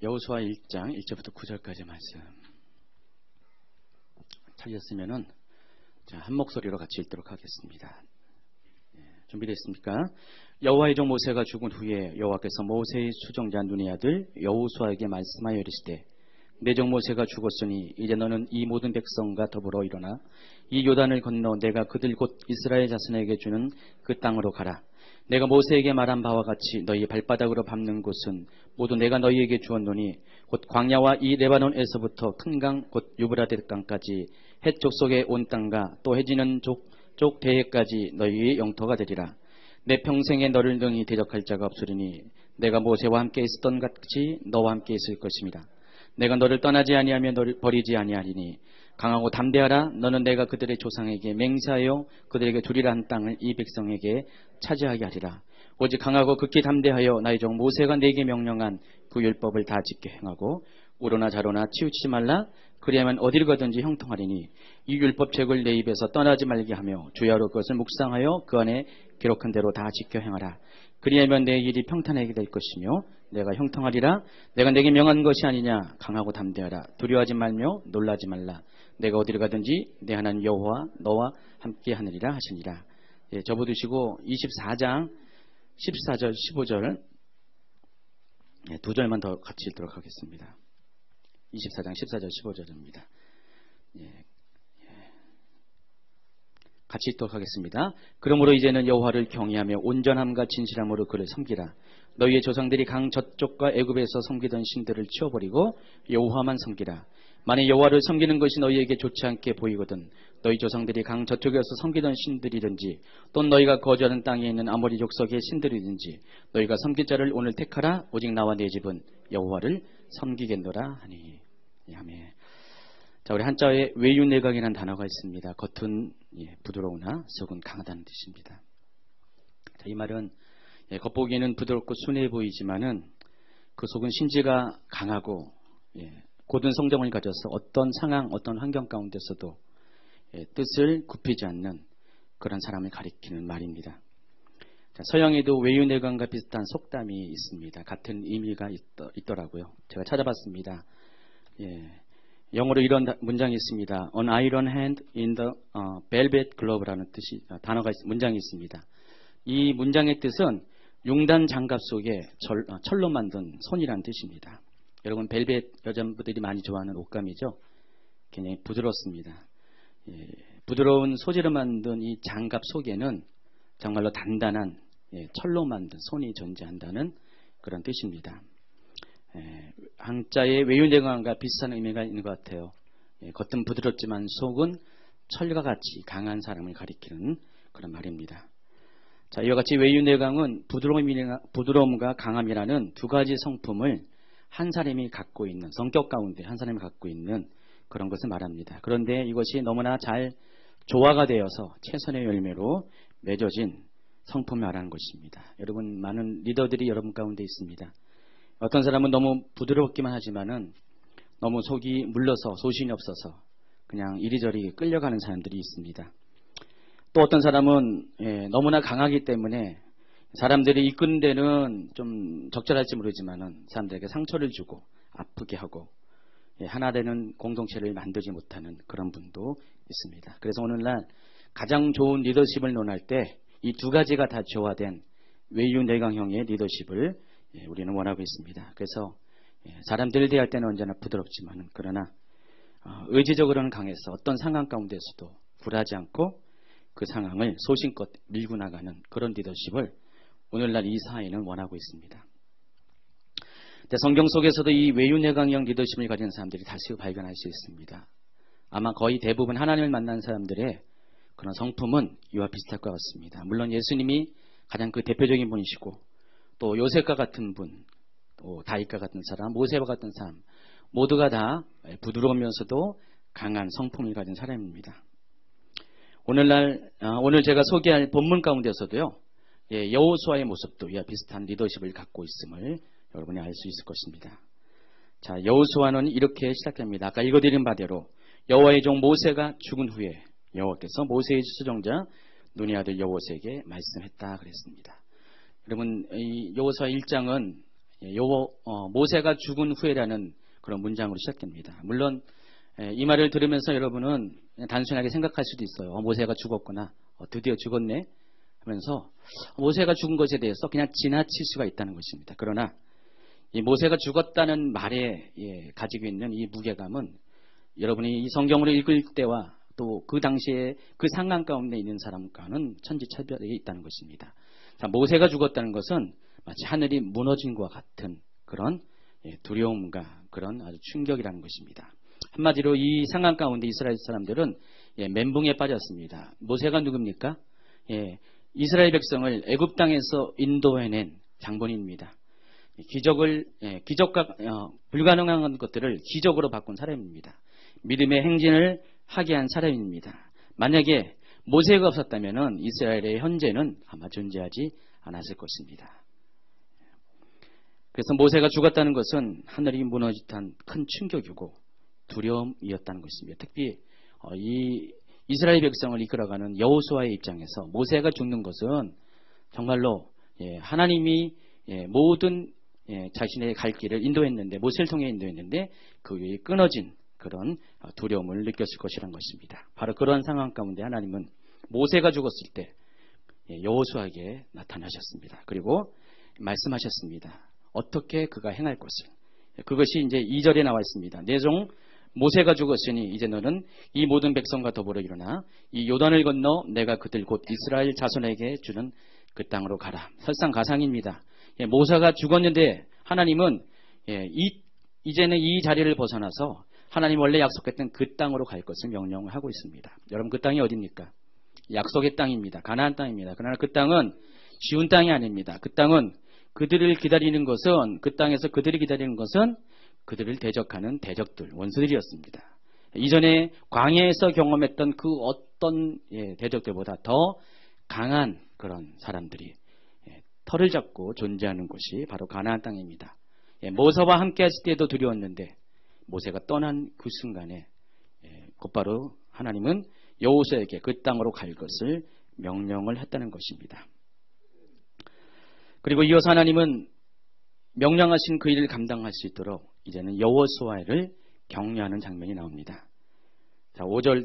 여호수아 1장 1절부터 9절까지 말씀 찾으셨으면은 한 목소리로 같이 읽도록 하겠습니다. 준비됐습니까? 여호와의 종 모세가 죽은 후에 여호와께서 모세의 수종자 눈의 아들 여호수아에게 말씀하여 이르시되 내 종 모세가 죽었으니 이제 너는 이 모든 백성과 더불어 일어나 이 요단을 건너 내가 그들 곧 이스라엘 자손에게 주는 그 땅으로 가라. 내가 모세에게 말한 바와 같이 너희 발바닥으로 밟는 곳은 모두 내가 너희에게 주었노니 곧 광야와 이 레바논에서부터 큰 강 곧 유브라데 강까지 해쪽 속에 온 땅과 또 해지는 쪽 대해까지 너희의 영토가 되리라. 내 평생에 너를 능히 대적할 자가 없으리니 내가 모세와 함께 있었던 같이 너와 함께 있을 것입니다. 내가 너를 떠나지 아니하며 너를 버리지 아니하리니 강하고 담대하라. 너는 내가 그들의 조상에게 맹세하여 그들에게 주리라 한 땅을 이 백성에게 차지하게 하리라. 오직 강하고 극히 담대하여 나의 종 모세가 내게 명령한 그 율법을 다 지켜 행하고 우로나 자로나 치우치지 말라. 그리하면 어디를 가든지 형통하리니 이 율법책을 내 입에서 떠나지 말게 하며 주야로 그것을 묵상하여 그 안에 기록한 대로 다 지켜 행하라. 그리하면 내 일이 평탄하게 될 것이며 내가 형통하리라. 내가 내게 명한 것이 아니냐. 강하고 담대하라. 두려워하지 말며 놀라지 말라. 내가 어디를 가든지 내 하나님 여호와 너와 함께 하느니라 하시니라. 접어두시고 24장 14절 15절 두 절만 더 같이 읽도록 하겠습니다. 24장 14절 15절입니다. 같이 읽도록 하겠습니다. 그러므로 이제는 여호와를 경외하며 온전함과 진실함으로 그를 섬기라. 너희의 조상들이 강 저쪽과 애굽에서 섬기던 신들을 치워버리고 여호와만 섬기라. 만일 여호와를 섬기는 것이 너희에게 좋지 않게 보이거든 너희 조상들이 강 저쪽에서 섬기던 신들이든지 또 너희가 거주하는 땅에 있는 아모리 족속의 신들이든지 너희가 섬길 자를 오늘 택하라. 오직 나와 내 집은 여호와를 섬기겠노라 하니. 아멘. 자, 우리 한자에 외유내강이라는 단어가 있습니다. 겉은 부드러우나 속은 강하다는 뜻입니다. 자, 이 말은 겉보기에는 부드럽고 순해 보이지만은 그 속은 심지가 강하고 고든 성정을 가져서 어떤 상황, 어떤 환경 가운데서도 뜻을 굽히지 않는 그런 사람을 가리키는 말입니다. 자, 서양에도 외유내강과 비슷한 속담이 있습니다. 같은 의미가 있더라고요. 제가 찾아봤습니다. 영어로 이런 문장이 있습니다. An iron hand in the velvet glove라는 문장이 있습니다. 이 문장의 뜻은 융단 장갑 속에 철로 만든 손이라는 뜻입니다. 여러분 벨벳 여자분들이 많이 좋아하는 옷감이죠. 굉장히 부드럽습니다. 부드러운 소재로 만든 이 장갑 속에는 정말로 단단한 철로 만든 손이 존재한다는 그런 뜻입니다. 한자의 외유내강과 비슷한 의미가 있는 것 같아요. 겉은 부드럽지만 속은 철과 같이 강한 사람을 가리키는 그런 말입니다. 자, 이와 같이 외유내강은 부드러움과 강함이라는 두 가지 성품을 한 사람이 갖고 있는 성격 가운데 한 사람이 갖고 있는 그런 것을 말합니다. 그런데 이것이 너무나 잘 조화가 되어서 최선의 열매로 맺어진 성품을 말하는 것입니다. 여러분 많은 리더들이 여러분 가운데 있습니다. 어떤 사람은 너무 부드럽기만 하지만은 너무 속이 물러서 소신이 없어서 그냥 이리저리 끌려가는 사람들이 있습니다. 또 어떤 사람은 너무나 강하기 때문에 사람들이 이끄는 데는 좀 적절할지 모르지만은 사람들에게 상처를 주고 아프게 하고 하나 되는 공동체를 만들지 못하는 그런 분도 있습니다. 그래서 오늘날 가장 좋은 리더십을 논할 때 이 두 가지가 다 조화된 외유내강형의 리더십을 우리는 원하고 있습니다. 그래서 사람들을 대할 때는 언제나 부드럽지만 그러나 의지적으로는 강해서 어떤 상황 가운데서도 굴하지 않고 그 상황을 소신껏 밀고 나가는 그런 리더십을 오늘날 이 사회는 원하고 있습니다. 성경 속에서도 이 외유내강형 리더십을 가진 사람들이 다시 발견할 수 있습니다. 아마 거의 대부분 하나님을 만난 사람들의 그런 성품은 이와 비슷할 것 같습니다. 물론 예수님이 가장 그 대표적인 분이시고 또 요셉과 같은 분, 또 다윗과 같은 사람, 모세와 같은 사람 모두가 다 부드러우면서도 강한 성품을 가진 사람입니다. 오늘 제가 소개할 본문 가운데서도요. 여호수아의 모습도 이와 비슷한 리더십을 갖고 있음을 여러분이 알 수 있을 것입니다. 자, 여호수아는 이렇게 시작됩니다. 아까 읽어드린 바대로 여호와의 종 모세가 죽은 후에 여호와께서 모세의 수종자 눈의 아들 여호수아에게 말씀했다 그랬습니다. 여러분 이 여호수아 1장은 모세가 죽은 후에라는 그런 문장으로 시작됩니다. 물론 이 말을 들으면서 여러분은 단순하게 생각할 수도 있어요. 모세가 죽었구나. 드디어 죽었네 하면서 모세가 죽은 것에 대해서 그냥 지나칠 수가 있다는 것입니다. 그러나 이 모세가 죽었다는 말에 가지고 있는 이 무게감은 여러분이 이 성경을 읽을 때와 또 그 당시에 그 상황 가운데 있는 사람과는 천지차별이 있다는 것입니다. 자, 모세가 죽었다는 것은 마치 하늘이 무너진 것과 같은 그런 두려움과 그런 아주 충격이라는 것입니다. 한마디로 이 상황 가운데 이스라엘 사람들은 멘붕에 빠졌습니다. 모세가 누굽니까? 이스라엘 백성을 애굽 땅에서 인도해낸 장본인입니다. 기적과 불가능한 것들을 기적으로 바꾼 사람입니다. 믿음의 행진을 하게 한 사람입니다. 만약에 모세가 없었다면 이스라엘의 현재는 아마 존재하지 않았을 것입니다. 그래서 모세가 죽었다는 것은 하늘이 무너지듯한 큰 충격이고 두려움이었다는 것입니다. 특히 이 이스라엘 백성을 이끌어가는 여호수아의 입장에서 모세가 죽는 것은 정말로 하나님이 모든 자신의 갈 길을 인도했는데 모세를 통해 인도했는데 그 위에 끊어진 그런 두려움을 느꼈을 것이라는 것입니다. 바로 그런 상황 가운데 하나님은 모세가 죽었을 때 여호수아에게 나타나셨습니다. 그리고 말씀하셨습니다. 어떻게 그가 행할 것을. 그것이 이제 2절에 나와 있습니다. 내 종 모세가 죽었으니 이제 너는 이 모든 백성과 더불어 일어나 이 요단을 건너 내가 그들 곧 이스라엘 자손에게 주는 그 땅으로 가라. 설상가상입니다. 모세가 죽었는데 하나님은 이제는 이 자리를 벗어나서 하나님 원래 약속했던 그 땅으로 갈 것을 명령을 하고 있습니다. 여러분 그 땅이 어디입니까? 약속의 땅입니다. 가나안 땅입니다. 그러나 그 땅은 쉬운 땅이 아닙니다. 그 땅은 그들을 기다리는 것은 그 땅에서 그들이 기다리는 것은 그들을 대적하는 대적들, 원수들이었습니다. 이전에 광야에서 경험했던 그 어떤 대적들보다 더 강한 그런 사람들이 털을 잡고 존재하는 곳이 바로 가나안 땅입니다. 모세와 함께 하실 때도 두려웠는데 모세가 떠난 그 순간에 곧바로 하나님은 여호수아에게 그 땅으로 갈 것을 명령을 했다는 것입니다. 그리고 이어서 하나님은 명령하신 그 일을 감당할 수 있도록 이제는 여호수아를 격려하는 장면이 나옵니다. 자, 5절,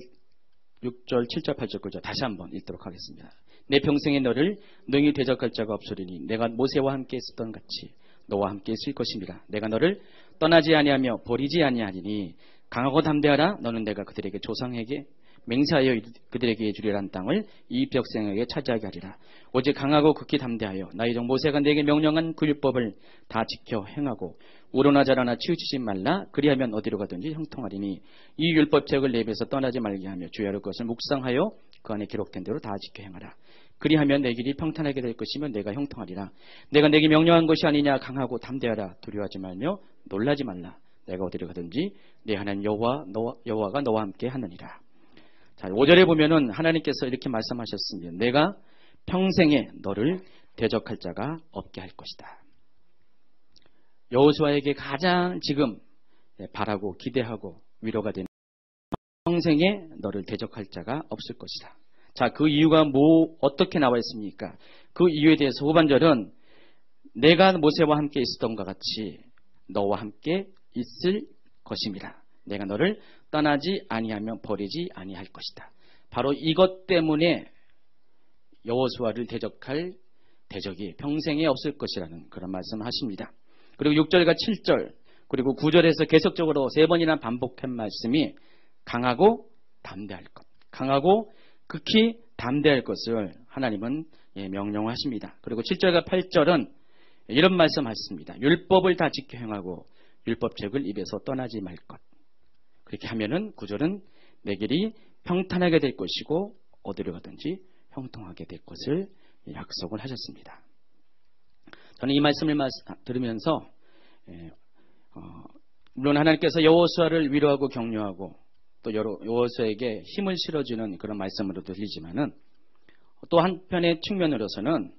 6절, 7절, 8절, 9절 다시 한번 읽도록 하겠습니다. 내 평생에 너를 능히 대적할 자가 없으리니 내가 모세와 함께 있었던 같이 너와 함께 있을 것입니다. 내가 너를 떠나지 아니하며 버리지 아니하리니 강하고 담대하라. 너는 내가 그들에게 조상에게 맹세하여 그들에게 주리란 땅을 이 백성에게 차지하게 하리라. 오직 강하고 극히 담대하여 나의 종 모세가 내게 명령한 그 율법을 다 지켜 행하고 우로나 자라나 치우치지 말라. 그리하면 어디로 가든지 형통하리니 이 율법책을 내 입에서 떠나지 말게 하며 주야로 그것을 묵상하여 그 안에 기록된 대로 다 지켜 행하라. 그리하면 내 길이 평탄하게 될 것이며 내가 형통하리라. 내가 내게 명령한 것이 아니냐. 강하고 담대하라. 두려워하지 말며 놀라지 말라. 내가 어디로 가든지 내 하나님 여호와가 너와 함께 하느니라. 자, 5절에 보면은 하나님께서 이렇게 말씀하셨습니다. 내가 평생에 너를 대적할 자가 없게 할 것이다. 여호수아에게 가장 지금 바라고 기대하고 위로가 되는 평생에 너를 대적할 자가 없을 것이다. 자, 그 이유가 어떻게 나와 있습니까? 그 이유에 대해서 후반절은 내가 모세와 함께 있었던 것 같이 너와 함께 있을 것입니다. 내가 너를 떠나지 아니하며 버리지 아니할 것이다. 바로 이것 때문에 여호수아를 대적할 대적이 평생에 없을 것이라는 그런 말씀을 하십니다. 그리고 6절과 7절 그리고 9절에서 계속적으로 3번이나 반복한 말씀이 강하고 담대할 것, 강하고 극히 담대할 것을 하나님은 명령하십니다. 그리고 7절과 8절은 이런 말씀하셨습니다. 율법을 다 지켜 행하고 율법책을 입에서 떠나지 말 것. 그렇게 하면은 9절은 내 길이 평탄하게 될 것이고 어디로 가든지 형통하게 될 것을 약속을 하셨습니다. 저는 이 말씀을 들으면서 물론 하나님께서 여호수아를 위로하고 격려하고 또 여호수아에게 힘을 실어주는 그런 말씀으로 들리지만은 또 한편의 측면으로서는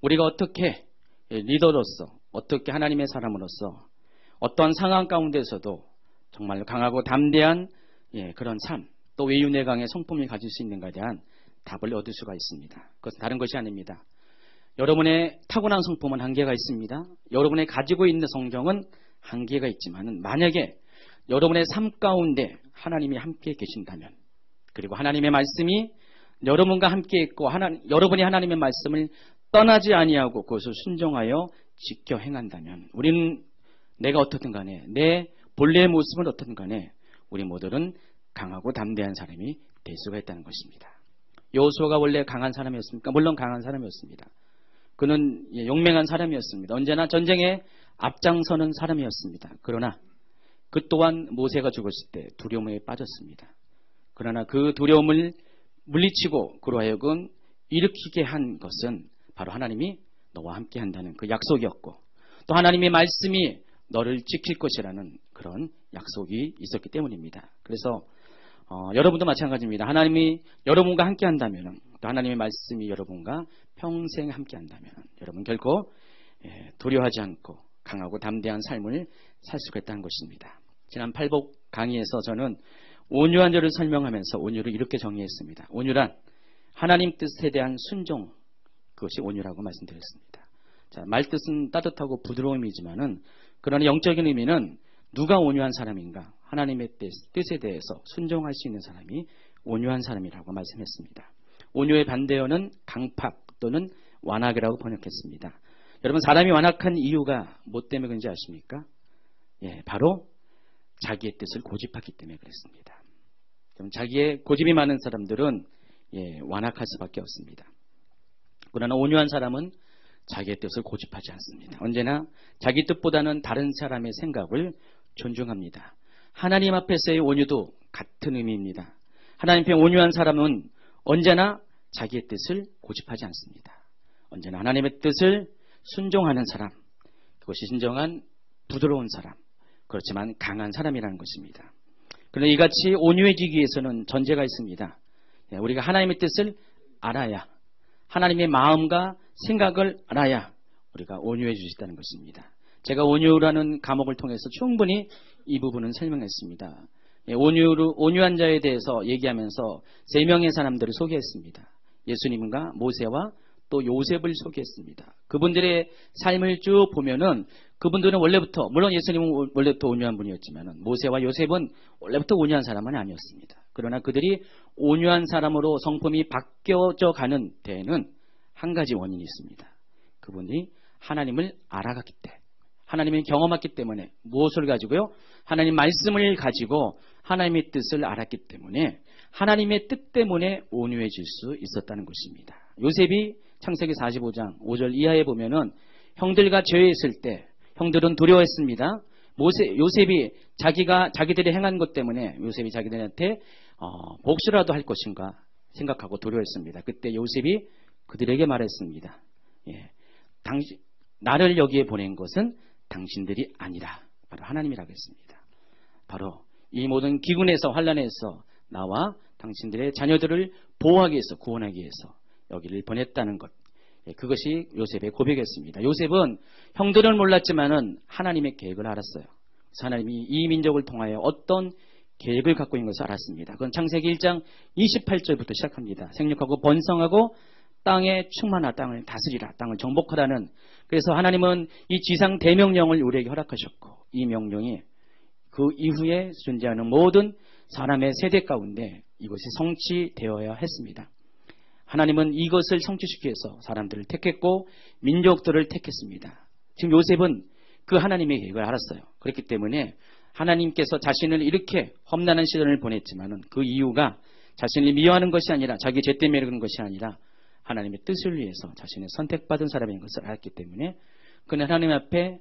우리가 어떻게 리더로서 어떻게 하나님의 사람으로서 어떤 상황 가운데서도 정말 강하고 담대한 그런 삶, 또 외유내강의 성품을 가질 수 있는가에 대한 답을 얻을 수가 있습니다. 그것은 다른 것이 아닙니다. 여러분의 타고난 성품은 한계가 있습니다. 여러분의 가지고 있는 성경은 한계가 있지만 만약에 여러분의 삶 가운데 하나님이 함께 계신다면, 그리고 하나님의 말씀이 여러분과 함께 있고 여러분이 하나님의 말씀을 떠나지 아니하고 그것을 순종하여 지켜 행한다면, 우리는 내가 어떻든 간에 내 본래의 모습은 어떻든 간에 우리 모두는 강하고 담대한 사람이 될 수가 있다는 것입니다. 여호수아가 원래 강한 사람이었습니까? 물론 강한 사람이었습니다. 그는 용맹한 사람이었습니다. 언제나 전쟁에 앞장서는 사람이었습니다. 그러나 그 또한 모세가 죽었을 때 두려움에 빠졌습니다. 그러나 그 두려움을 물리치고 그로 하여금 일으키게 한 것은 바로 하나님이 너와 함께 한다는 그 약속이었고, 또 하나님의 말씀이 너를 지킬 것이라는 그런 약속이 있었기 때문입니다. 그래서 여러분도 마찬가지입니다. 하나님이 여러분과 함께 한다면, 또 하나님의 말씀이 여러분과 평생 함께 한다면 여러분 결코 두려워하지 않고 강하고 담대한 삶을 살 수가 있다는 것입니다. 지난 팔복 강의에서 저는 온유한 자를 설명하면서 온유를 이렇게 정의했습니다. 온유란 하나님 뜻에 대한 순종, 그것이 온유라고 말씀드렸습니다. 자, 말뜻은 따뜻하고 부드러움이지만은 그러나 영적인 의미는 누가 온유한 사람인가? 하나님의 뜻에 대해서 순종할 수 있는 사람이 온유한 사람이라고 말씀했습니다. 온유의 반대어는 강팍 또는 완악이라고 번역했습니다. 여러분, 사람이 완악한 이유가 뭐 때문에 그런지 아십니까? 바로 자기의 뜻을 고집하기 때문에 그랬습니다. 자기의 고집이 많은 사람들은 완악할 수밖에 없습니다. 그러나 온유한 사람은 자기의 뜻을 고집하지 않습니다. 언제나 자기 뜻보다는 다른 사람의 생각을 존중합니다. 하나님 앞에서의 온유도 같은 의미입니다. 하나님 앞에 온유한 사람은 언제나 자기의 뜻을 고집하지 않습니다. 언제나 하나님의 뜻을 순종하는 사람, 그것이 진정한 부드러운 사람, 그렇지만 강한 사람이라는 것입니다. 그런데 이같이 온유해지기 위해서는 전제가 있습니다. 우리가 하나님의 뜻을 알아야, 하나님의 마음과 생각을 알아야 우리가 온유해질 수 있다는 것입니다. 제가 온유라는 과목을 통해서 충분히 이 부분은 설명했습니다. 온유한 자에 대해서 얘기하면서 3명의 사람들을 소개했습니다. 예수님과 모세와 또 요셉을 소개했습니다. 그분들의 삶을 쭉 보면은 그분들은 원래부터, 물론 예수님은 원래부터 온유한 분이었지만 모세와 요셉은 원래부터 온유한 사람은 아니었습니다. 그러나 그들이 온유한 사람으로 성품이 바뀌어져 가는 데에는 한 가지 원인이 있습니다. 그분이 하나님을 알아갔기 때문에, 하나님을 경험했기 때문에, 무엇을 가지고요? 하나님 말씀을 가지고 하나님의 뜻을 알았기 때문에 하나님의 뜻 때문에 온유해질 수 있었다는 것입니다. 요셉이 창세기 45장 5절 이하에 보면은 형들과 죄했을 때 형들은 두려워했습니다. 요셉이 자기들이 행한 것 때문에 요셉이 자기들한테 복수라도 할 것인가 생각하고 두려워했습니다. 그때 요셉이 그들에게 말했습니다. 나를 여기에 보낸 것은 당신들이 아니라 바로 하나님이라고 했습니다. 바로 이 모든 기근에서, 환난에서 나와 당신들의 자녀들을 보호하기 위해서, 구원하기 위해서 여기를 보냈다는 것, 그것이 요셉의 고백이었습니다. 요셉은 형들은 몰랐지만은 하나님의 계획을 알았어요. 그래서 하나님이 이 민족을 통하여 어떤 계획을 갖고 있는 것을 알았습니다. 그건 창세기 1장 28절부터 시작합니다. 생육하고 번성하고 땅에 충만하, 땅을 다스리라, 땅을 정복하라는. 그래서 하나님은 이 지상 대명령을 우리에게 허락하셨고, 이 명령이 그 이후에 존재하는 모든 사람의 세대 가운데 이것이 성취되어야 했습니다. 하나님은 이것을 성취시키기 위해서 사람들을 택했고 민족들을 택했습니다. 지금 요셉은 그 하나님의 계획을 알았어요. 그렇기 때문에 하나님께서 자신을 이렇게 험난한 시련을 보냈지만은 그 이유가 자신을 미워하는 것이 아니라, 자기 죄 때문에 그런 것이 아니라 하나님의 뜻을 위해서 자신의 선택받은 사람인 것을 알았기 때문에 그는 하나님 앞에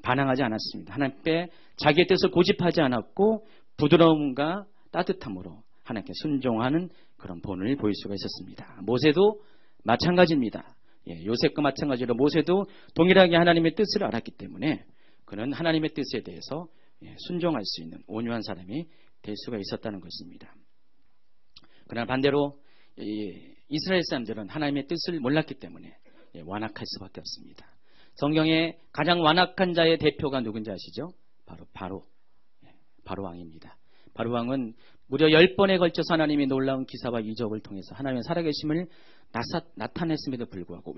반항하지 않았습니다. 하나님 앞에 자기의 뜻을 고집하지 않았고 부드러움과 따뜻함으로 하나님께 순종하는 그런 본을 보일 수가 있었습니다. 모세도 마찬가지입니다. 요셉과 마찬가지로 모세도 동일하게 하나님의 뜻을 알았기 때문에 그는 하나님의 뜻에 대해서 순종할 수 있는 온유한 사람이 될 수가 있었다는 것입니다. 그러나 반대로 이스라엘 사람들은 하나님의 뜻을 몰랐기 때문에 완악할 수밖에 없습니다. 성경의 가장 완악한 자의 대표가 누군지 아시죠? 바로 왕입니다. 바로왕은 무려 10번에 걸쳐서 하나님의 놀라운 기사와 이적을 통해서 하나님의 살아계심을 나타냈음에도 불구하고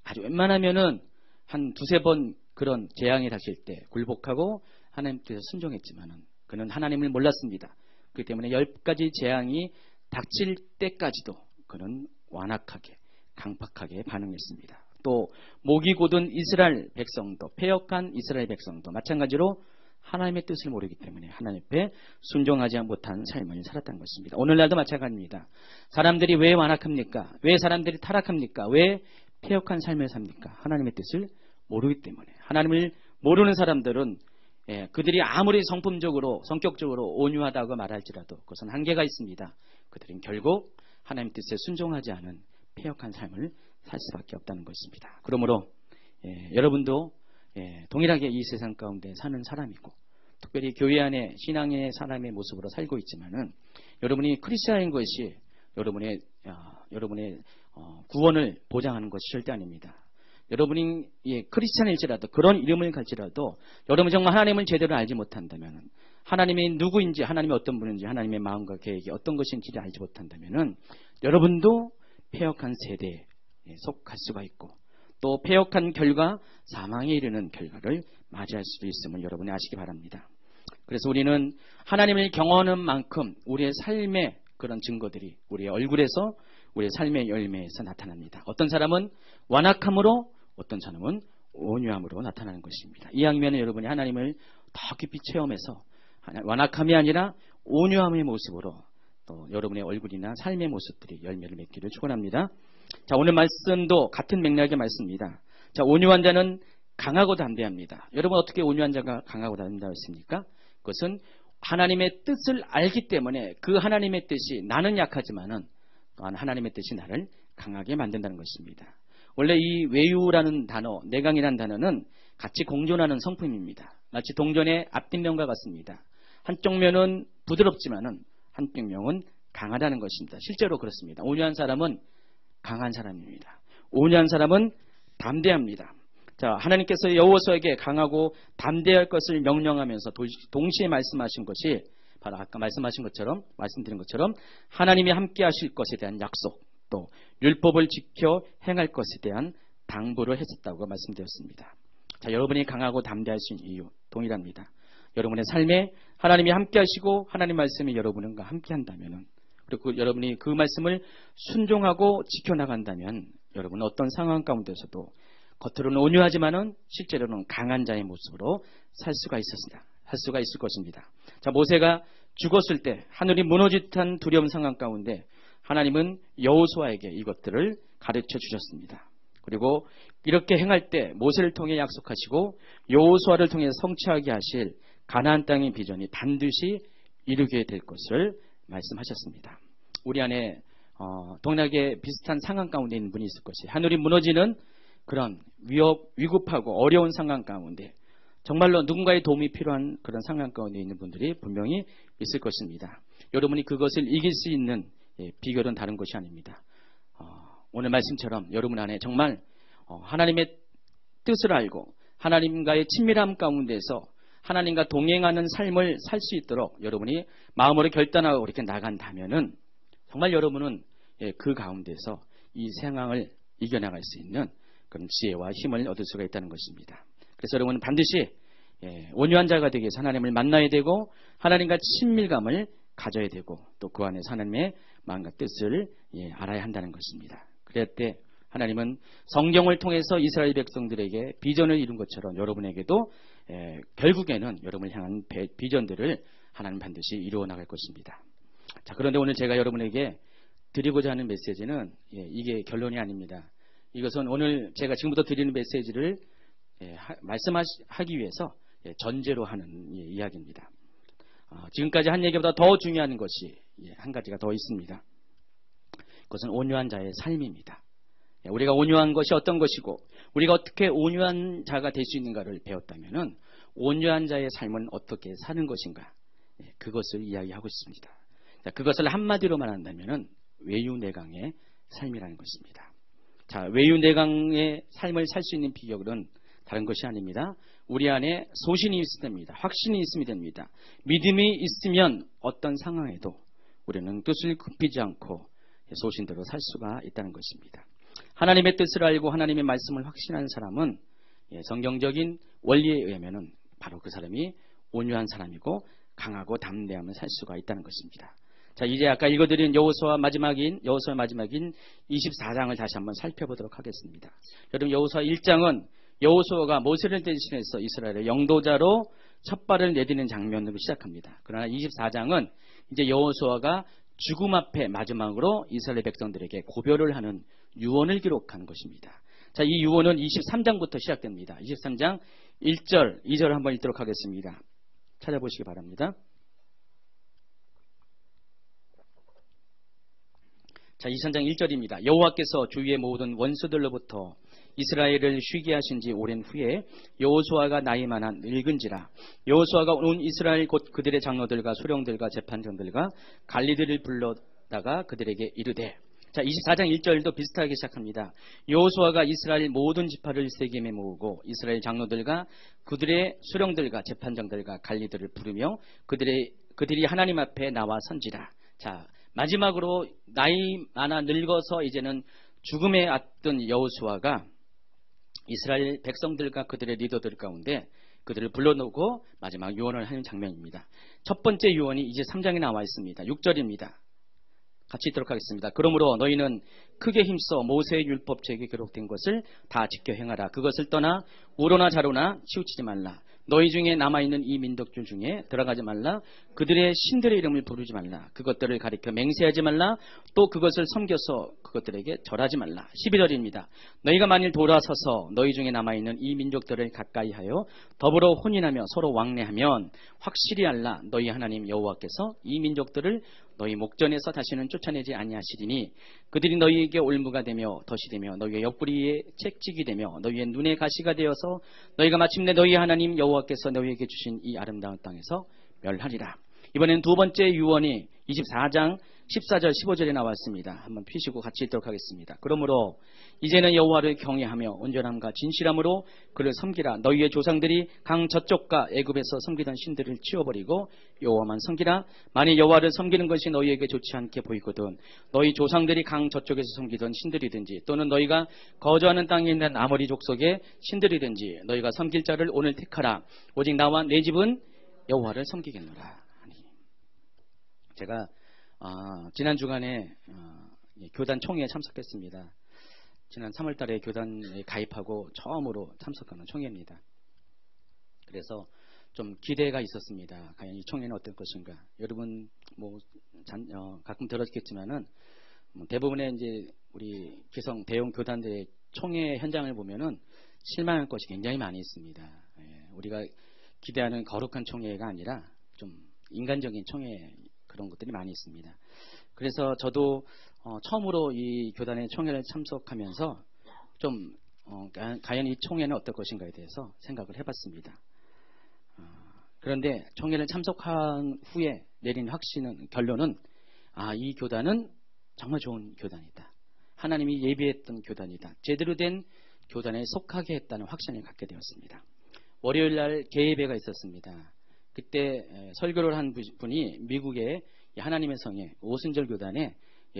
아주 웬만하면은 한 두세 번 그런 재앙이 닥칠 때 굴복하고 하나님 뜻에 순종했지만은 그는 하나님을 몰랐습니다. 그렇기 때문에 10가지 재앙이 닥칠 때까지도 그는 완악하게 강팍하게 반응했습니다. 또 목이 곧은 이스라엘 백성도, 패역한 이스라엘 백성도 마찬가지로 하나님의 뜻을 모르기 때문에 하나님 앞에 순종하지 못한 삶을 살았다는 것입니다. 오늘날도 마찬가지입니다. 사람들이 왜 완악합니까? 왜 사람들이 타락합니까? 왜 패역한 삶을 삽니까? 하나님의 뜻을 모르기 때문에. 하나님을 모르는 사람들은 그들이 아무리 성격적으로 온유하다고 말할지라도 그것은 한계가 있습니다. 그들은 결국 하나님의 뜻에 순종하지 않은 패역한 삶을 살 수밖에 없다는 것입니다. 그러므로 여러분도 동일하게 이 세상 가운데 사는 사람이고 특별히 교회 안에 신앙의 사람의 모습으로 살고 있지만은 여러분이 크리스천인 것이 여러분의 구원을 보장하는 것이 절대 아닙니다. 여러분이 크리스천일지라도 그런 이름을 갈지라도 여러분 정말 하나님을 제대로 알지 못한다면 하나님이 누구인지 하나님이 어떤 분인지 하나님의 마음과 계획이 어떤 것인지를 알지 못한다면 여러분도 패역한 세대에 속할 수가 있고 또 패역한 결과 사망에 이르는 결과를 맞이할 수도 있음을 여러분이 아시기 바랍니다. 그래서 우리는 하나님을 경험하는 만큼 우리의 삶의 그런 증거들이 우리의 얼굴에서 우리의 삶의 열매에서 나타납니다. 어떤 사람은 완악함으로 어떤 사람은 온유함으로 나타나는 것입니다. 이왕이면 여러분이 하나님을 더 깊이 체험해서 완악함이 아니라 온유함의 모습으로 또 여러분의 얼굴이나 삶의 모습들이 열매를 맺기를 축원합니다. 자, 오늘 말씀도 같은 맥락의 말씀입니다. 자, 온유한 자는 강하고 담대합니다. 여러분 어떻게 온유한 자가 강하고 담대하고 있습니까? 그것은 하나님의 뜻을 알기 때문에 그 하나님의 뜻이 나는 약하지만은 또한 하나님의 뜻이 나를 강하게 만든다는 것입니다. 원래 이 외유라는 단어, 내강이라는 단어는 같이 공존하는 성품입니다. 마치 동전의 앞뒷면과 같습니다. 한쪽 면은 부드럽지만은 한쪽 면은 강하다는 것입니다. 실제로 그렇습니다. 온유한 사람은 강한 사람입니다. 온유한 사람은 담대합니다. 자, 하나님께서 여호수아에게 강하고 담대할 것을 명령하면서 동시에 말씀하신 것이 바로 아까 말씀드린 것처럼 하나님이 함께 하실 것에 대한 약속, 또 율법을 지켜 행할 것에 대한 당부를 했었다고 말씀드렸습니다. 자, 여러분이 강하고 담대할 수 있는 이유 동일합니다. 여러분의 삶에 하나님이 함께 하시고 하나님 말씀이 여러분과 함께 한다면 그리고 여러분이 그 말씀을 순종하고 지켜나간다면 여러분은 어떤 상황 가운데서도 겉으로는 온유하지만은 실제로는 강한 자의 모습으로 살 수가 있을 것입니다. 자, 모세가 죽었을 때 하늘이 무너질 듯한 두려운 상황 가운데 하나님은 여호수아에게 이것들을 가르쳐 주셨습니다. 그리고 이렇게 행할 때 모세를 통해 약속하시고 여호수아를 통해 성취하게 하실 가나안 땅의 비전이 반드시 이루게 될 것을 말씀하셨습니다. 우리 안에 동일하게 비슷한 상황 가운데 있는 분이 있을 것이에요. 하늘이 무너지는 그런 위급하고 어려운 상황 가운데 정말로 누군가의 도움이 필요한 그런 상황 가운데 있는 분들이 분명히 있을 것입니다. 여러분이 그것을 이길 수 있는 비결은 다른 것이 아닙니다. 오늘 말씀처럼 여러분 안에 정말 하나님의 뜻을 알고 하나님과의 친밀함 가운데서 하나님과 동행하는 삶을 살 수 있도록 여러분이 마음으로 결단하고 이렇게 나간다면은 정말 여러분은 그 가운데서 이 상황을 이겨나갈 수 있는 그런 지혜와 힘을 얻을 수가 있다는 것입니다. 그래서 여러분은 반드시 온유한 자가 되기 위해서 하나님을 만나야 되고 하나님과 친밀감을 가져야 되고 또 그 안에서 하나님의 마음과 뜻을 알아야 한다는 것입니다. 그럴 때 하나님은 성경을 통해서 이스라엘 백성들에게 비전을 이룬 것처럼 여러분에게도 결국에는 여러분을 향한 비전들을 하나님 반드시 이루어 나갈 것입니다. 자, 그런데 오늘 제가 여러분에게 드리고자 하는 메시지는 이게 결론이 아닙니다. 이것은 오늘 제가 지금부터 드리는 메시지를 말씀하기 위해서 전제로 하는 이야기입니다. 지금까지 한 얘기보다 더 중요한 것이 한 가지가 더 있습니다. 그것은 온유한 자의 삶입니다. 우리가 온유한 것이 어떤 것이고 우리가 어떻게 온유한 자가 될 수 있는가를 배웠다면 온유한 자의 삶은 어떻게 사는 것인가 그것을 이야기하고 있습니다. 그것을 한마디로 말한다면 외유내강의 삶이라는 것입니다. 자, 외유내강의 삶을 살 수 있는 비결은 다른 것이 아닙니다. 우리 안에 소신이 있어야 됩니다. 확신이 있으면 됩니다. 믿음이 있으면 어떤 상황에도 우리는 뜻을 굽히지 않고 소신대로 살 수가 있다는 것입니다. 하나님의 뜻을 알고 하나님의 말씀을 확신하는 사람은 성경적인 원리에 의하면 바로 그 사람이 온유한 사람이고 강하고 담대함을 살 수가 있다는 것입니다. 자, 이제 아까 읽어드린 여호수아의 마지막인 24장을 다시 한번 살펴보도록 하겠습니다. 여러분, 여호수아 1장은 여호수아가 모세를 대신해서 이스라엘의 영도자로 첫 발을 내디는 장면으로 시작합니다. 그러나 24장은 이제 여호수아가 죽음 앞에 마지막으로 이스라엘 백성들에게 고별을 하는 유언을 기록한 것입니다. 자, 이 유언은 23장부터 시작됩니다. 23장 1절, 2절 한번 읽도록 하겠습니다. 찾아보시기 바랍니다. 자, 23장 1절입니다. 여호와께서 주위의 모든 원수들로부터 이스라엘을 쉬게 하신 지 오랜 후에 여호수아가 나이 많아 늙은지라 여호수아가 온 이스라엘 곧 그들의 장로들과 수령들과 재판장들과 관리들을 불러다가 그들에게 이르되, 자, 24장 1절도 비슷하게 시작합니다. 여호수아가 이스라엘 모든 지파를 세겜에 모으고 이스라엘 장로들과 그들의 수령들과 재판장들과 관리들을 부르며 그들이 하나님 앞에 나와 선지라. 자, 마지막으로 나이 많아 늙어서 이제는 죽음에 앞둔 여호수아가 이스라엘 백성들과 그들의 리더들 가운데 그들을 불러놓고 마지막 유언을 하는 장면입니다. 첫 번째 유언이 이제 3장에 나와 있습니다. 6절입니다. 같이 읽도록 하겠습니다. 그러므로 너희는 크게 힘써 모세의 율법책에 기록된 것을 다 지켜 행하라. 그것을 떠나 우로나 자로나 치우치지 말라. 너희 중에 남아있는 이 민족들 중에 들어가지 말라. 그들의 신들의 이름을 부르지 말라. 그것들을 가리켜 맹세하지 말라. 또 그것을 섬겨서 그것들에게 절하지 말라. 12절입니다. 너희가 만일 돌아서서 너희 중에 남아있는 이 민족들을 가까이 하여 더불어 혼인하며 서로 왕래하면 확실히 알라. 너희 하나님 여호와께서 이 민족들을 너희 목전에서 다시는 쫓아내지 아니하시리니 그들이 너희에게 올무가 되며 덫이 되며 너희의 옆구리에 채찍이 되며 너희의 눈에 가시가 되어서 너희가 마침내 너희 하나님 여호와께서 너희에게 주신 이 아름다운 땅에서 멸하리라. 이번엔 두 번째 유언이 24장 14절 15절에 나왔습니다. 한번 피시고 같이 읽도록 하겠습니다. 그러므로 이제는 여호와를 경외하며 온전함과 진실함으로 그를 섬기라. 너희의 조상들이 강 저쪽과 애굽에서 섬기던 신들을 치워버리고 여호와만 섬기라. 만일 여호와를 섬기는 것이 너희에게 좋지 않게 보이거든 너희 조상들이 강 저쪽에서 섬기던 신들이든지 또는 너희가 거주하는 땅에 있는 아모리 족속의 신들이든지 너희가 섬길 자를 오늘 택하라. 오직 나와 내 집은 여호와를 섬기겠노라. 제가 지난 주간에 교단 총회에 참석했습니다. 지난 3월 달에 교단에 가입하고 처음으로 참석하는 총회입니다. 그래서 좀 기대가 있었습니다. 과연 이 총회는 어떨 것인가. 여러분 가끔 들었겠지만은 대부분의 이제 우리 기성 대형 교단들의 총회 현장을 보면은 실망할 것이 굉장히 많이 있습니다. 우리가 기대하는 거룩한 총회가 아니라 좀 인간적인 총회 그런 것들이 많이 있습니다. 그래서 저도 처음으로 이 교단의 총회를 참석하면서 좀 과연 이 총회는 어떨 것인가에 대해서 생각을 해봤습니다. 그런데 총회를 참석한 후에 내린 결론은 이 교단은 정말 좋은 교단이다. 하나님이 예비했던 교단이다. 제대로 된 교단에 속하게 했다는 확신을 갖게 되었습니다. 월요일 날 개예배가 있었습니다. 그때 설교를 한 분이 미국의 하나님의 성의 오순절 교단의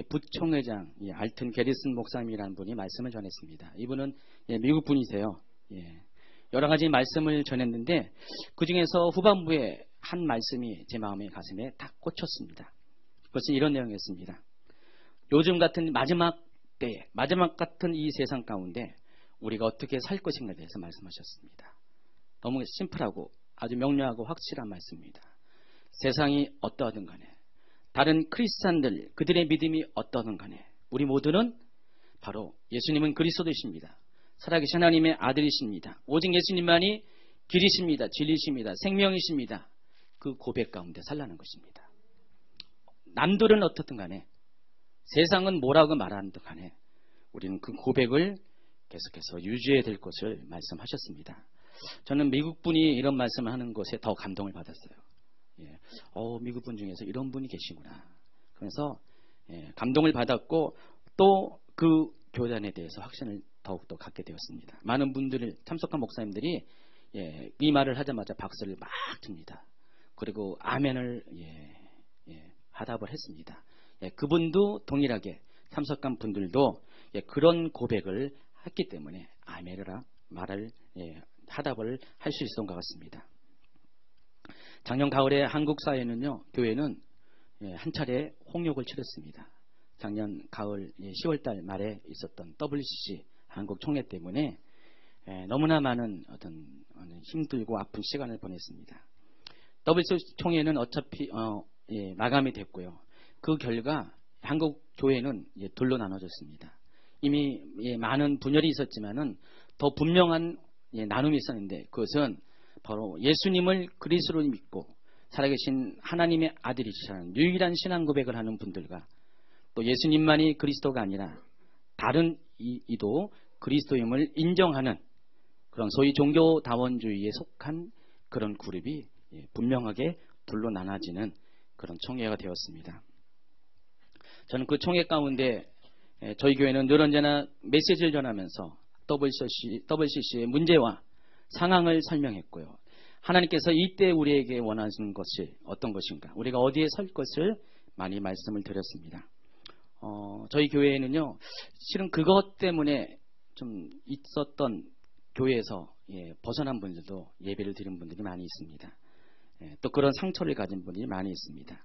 부총회장 알튼 게리슨 목사님이라는 분이 말씀을 전했습니다. 이분은 미국 분이세요. 여러 가지 말씀을 전했는데 그 중에서 후반부에 한 말씀이 제 마음의 가슴에 딱 꽂혔습니다. 그것은 이런 내용이었습니다. 요즘 같은 마지막 때에 마지막 같은 이 세상 가운데 우리가 어떻게 살 것인가에 대해서 말씀하셨습니다. 너무 심플하고 아주 명료하고 확실한 말씀입니다. 세상이 어떠하든 간에 다른 크리스찬들 그들의 믿음이 어떠하든 간에 우리 모두는 바로 예수님은 그리스도이십니다. 살아계신 하나님의 아들이십니다. 오직 예수님만이 길이십니다. 진리십니다. 생명이십니다. 그 고백 가운데 살라는 것입니다. 남들은 어떻든 간에 세상은 뭐라고 말하든 간에 우리는 그 고백을 계속해서 유지해야 될 것을 말씀하셨습니다. 저는 미국 분이 이런 말씀을 하는 것에 더 감동을 받았어요. 미국 분 중에서 이런 분이 계시구나. 그래서 감동을 받았고 또 그 교단에 대해서 확신을 더욱더 갖게 되었습니다. 많은 분들, 참석한 목사님들이 이 말을 하자마자 박수를 막 칩니다. 그리고 아멘을 화답을 했습니다. 그분도 동일하게 참석한 분들도 그런 고백을 했기 때문에 아멘이라 말을 화답을 할 수 있었던 것 같습니다. 작년 가을에 한국 사회는요, 교회는 한 차례 홍역을 치렀습니다. 작년 가을 10월달 말에 있었던 WCC 한국 총회 때문에 너무나 많은 어떤 힘들고 아픈 시간을 보냈습니다. WCC 총회는 어차피 마감이 됐고요. 그 결과 한국 교회는 둘로 나눠졌습니다. 이미 많은 분열이 있었지만은 더 분명한 나눔이 있었는데, 그것은 바로 예수님을 그리스도로 믿고 살아계신 하나님의 아들이시라는 유일한 신앙 고백을 하는 분들과, 또 예수님만이 그리스도가 아니라 다른 이도 그리스도임을 인정하는 그런 소위 종교다원주의에 속한 그런 그룹이 분명하게 둘로 나눠지는 그런 총회가 되었습니다. 저는 그 총회 가운데 저희 교회는 늘 언제나 메시지를 전하면서 WCC의 문제와 상황을 설명했고요. 하나님께서 이때 우리에게 원하시는 것이 어떤 것인가, 우리가 어디에 설 것을 많이 말씀을 드렸습니다. 저희 교회에는요, 실은 그것 때문에 좀 있었던 교회에서 벗어난 분들도 예배를 드린 분들이 많이 있습니다. 또 그런 상처를 가진 분들이 많이 있습니다.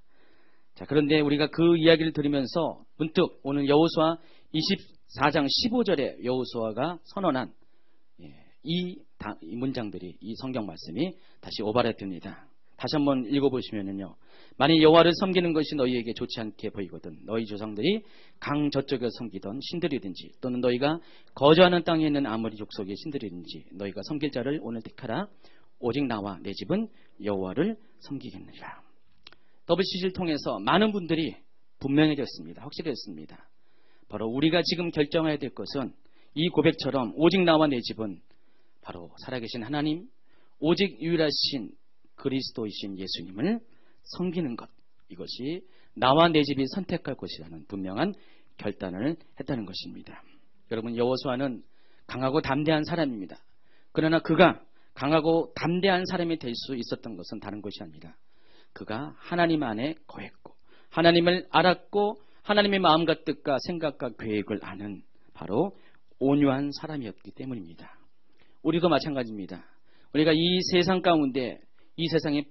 자, 그런데 우리가 그 이야기를 들으면서 문득 오늘 여호수아 24장 15절에 여호수아가 선언한 이 문장들이, 이 성경 말씀이 다시 오발해듭니다. 다시 한번 읽어보시면요, 만일 여호와를 섬기는 것이 너희에게 좋지 않게 보이거든 너희 조상들이 강 저쪽에 섬기던 신들이든지, 또는 너희가 거주하는 땅에 있는 아모리 족속의 신들이든지 너희가 섬길 자를 오늘 택하라. 오직 나와 내 집은 여호와를 섬기겠느니라. WCC를 통해서 많은 분들이 분명해졌습니다. 확실해졌습니다. 바로 우리가 지금 결정해야 될 것은 이 고백처럼 오직 나와 내 집은 바로 살아계신 하나님, 오직 유일하신 그리스도이신 예수님을 섬기는 것, 이것이 나와 내 집이 선택할 것이라는 분명한 결단을 했다는 것입니다. 여러분, 여호수아는 강하고 담대한 사람입니다. 그러나 그가 강하고 담대한 사람이 될 수 있었던 것은 다른 것이 아니라 그가 하나님 안에 거했고 하나님을 알았고 하나님의 마음과 뜻과 생각과 계획을 아는 바로 온유한 사람이었기 때문입니다. 우리도 마찬가지입니다. 우리가 이 세상 가운데 이 세상의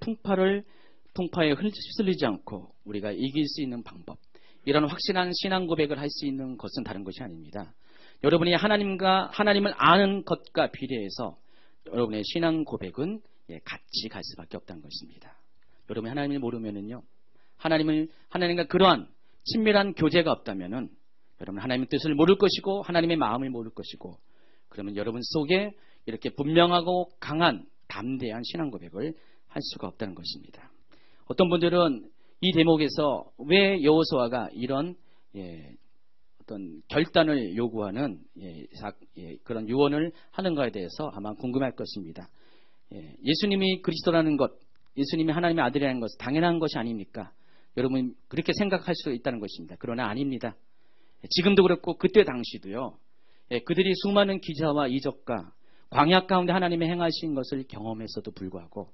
풍파에 휩쓸리지 않고 우리가 이길 수 있는 방법, 이런 확실한 신앙 고백을 할 수 있는 것은 다른 것이 아닙니다. 여러분이 하나님을 아는 것과 비례해서 여러분의 신앙 고백은 같이 갈 수밖에 없다는 것입니다. 여러분이 하나님을 모르면은요, 하나님과 그러한 친밀한 교제가 없다면은 여러분 하나님의 뜻을 모를 것이고 하나님의 마음을 모를 것이고, 그러면 여러분 속에 이렇게 분명하고 강한 담대한 신앙 고백을 할 수가 없다는 것입니다. 어떤 분들은 이 대목에서 왜 여호수아가 이런 어떤 결단을 요구하는 그런 유언을 하는가에 대해서 아마 궁금할 것입니다. 예수님이 그리스도라는 것, 예수님이 하나님의 아들이라는 것은 당연한 것이 아닙니까? 여러분 그렇게 생각할 수 있다는 것입니다. 그러나 아닙니다. 지금도 그렇고 그때 당시도요, 그들이 수많은 기사와 이적과 광야 가운데 하나님의 행하신 것을 경험했어도 불구하고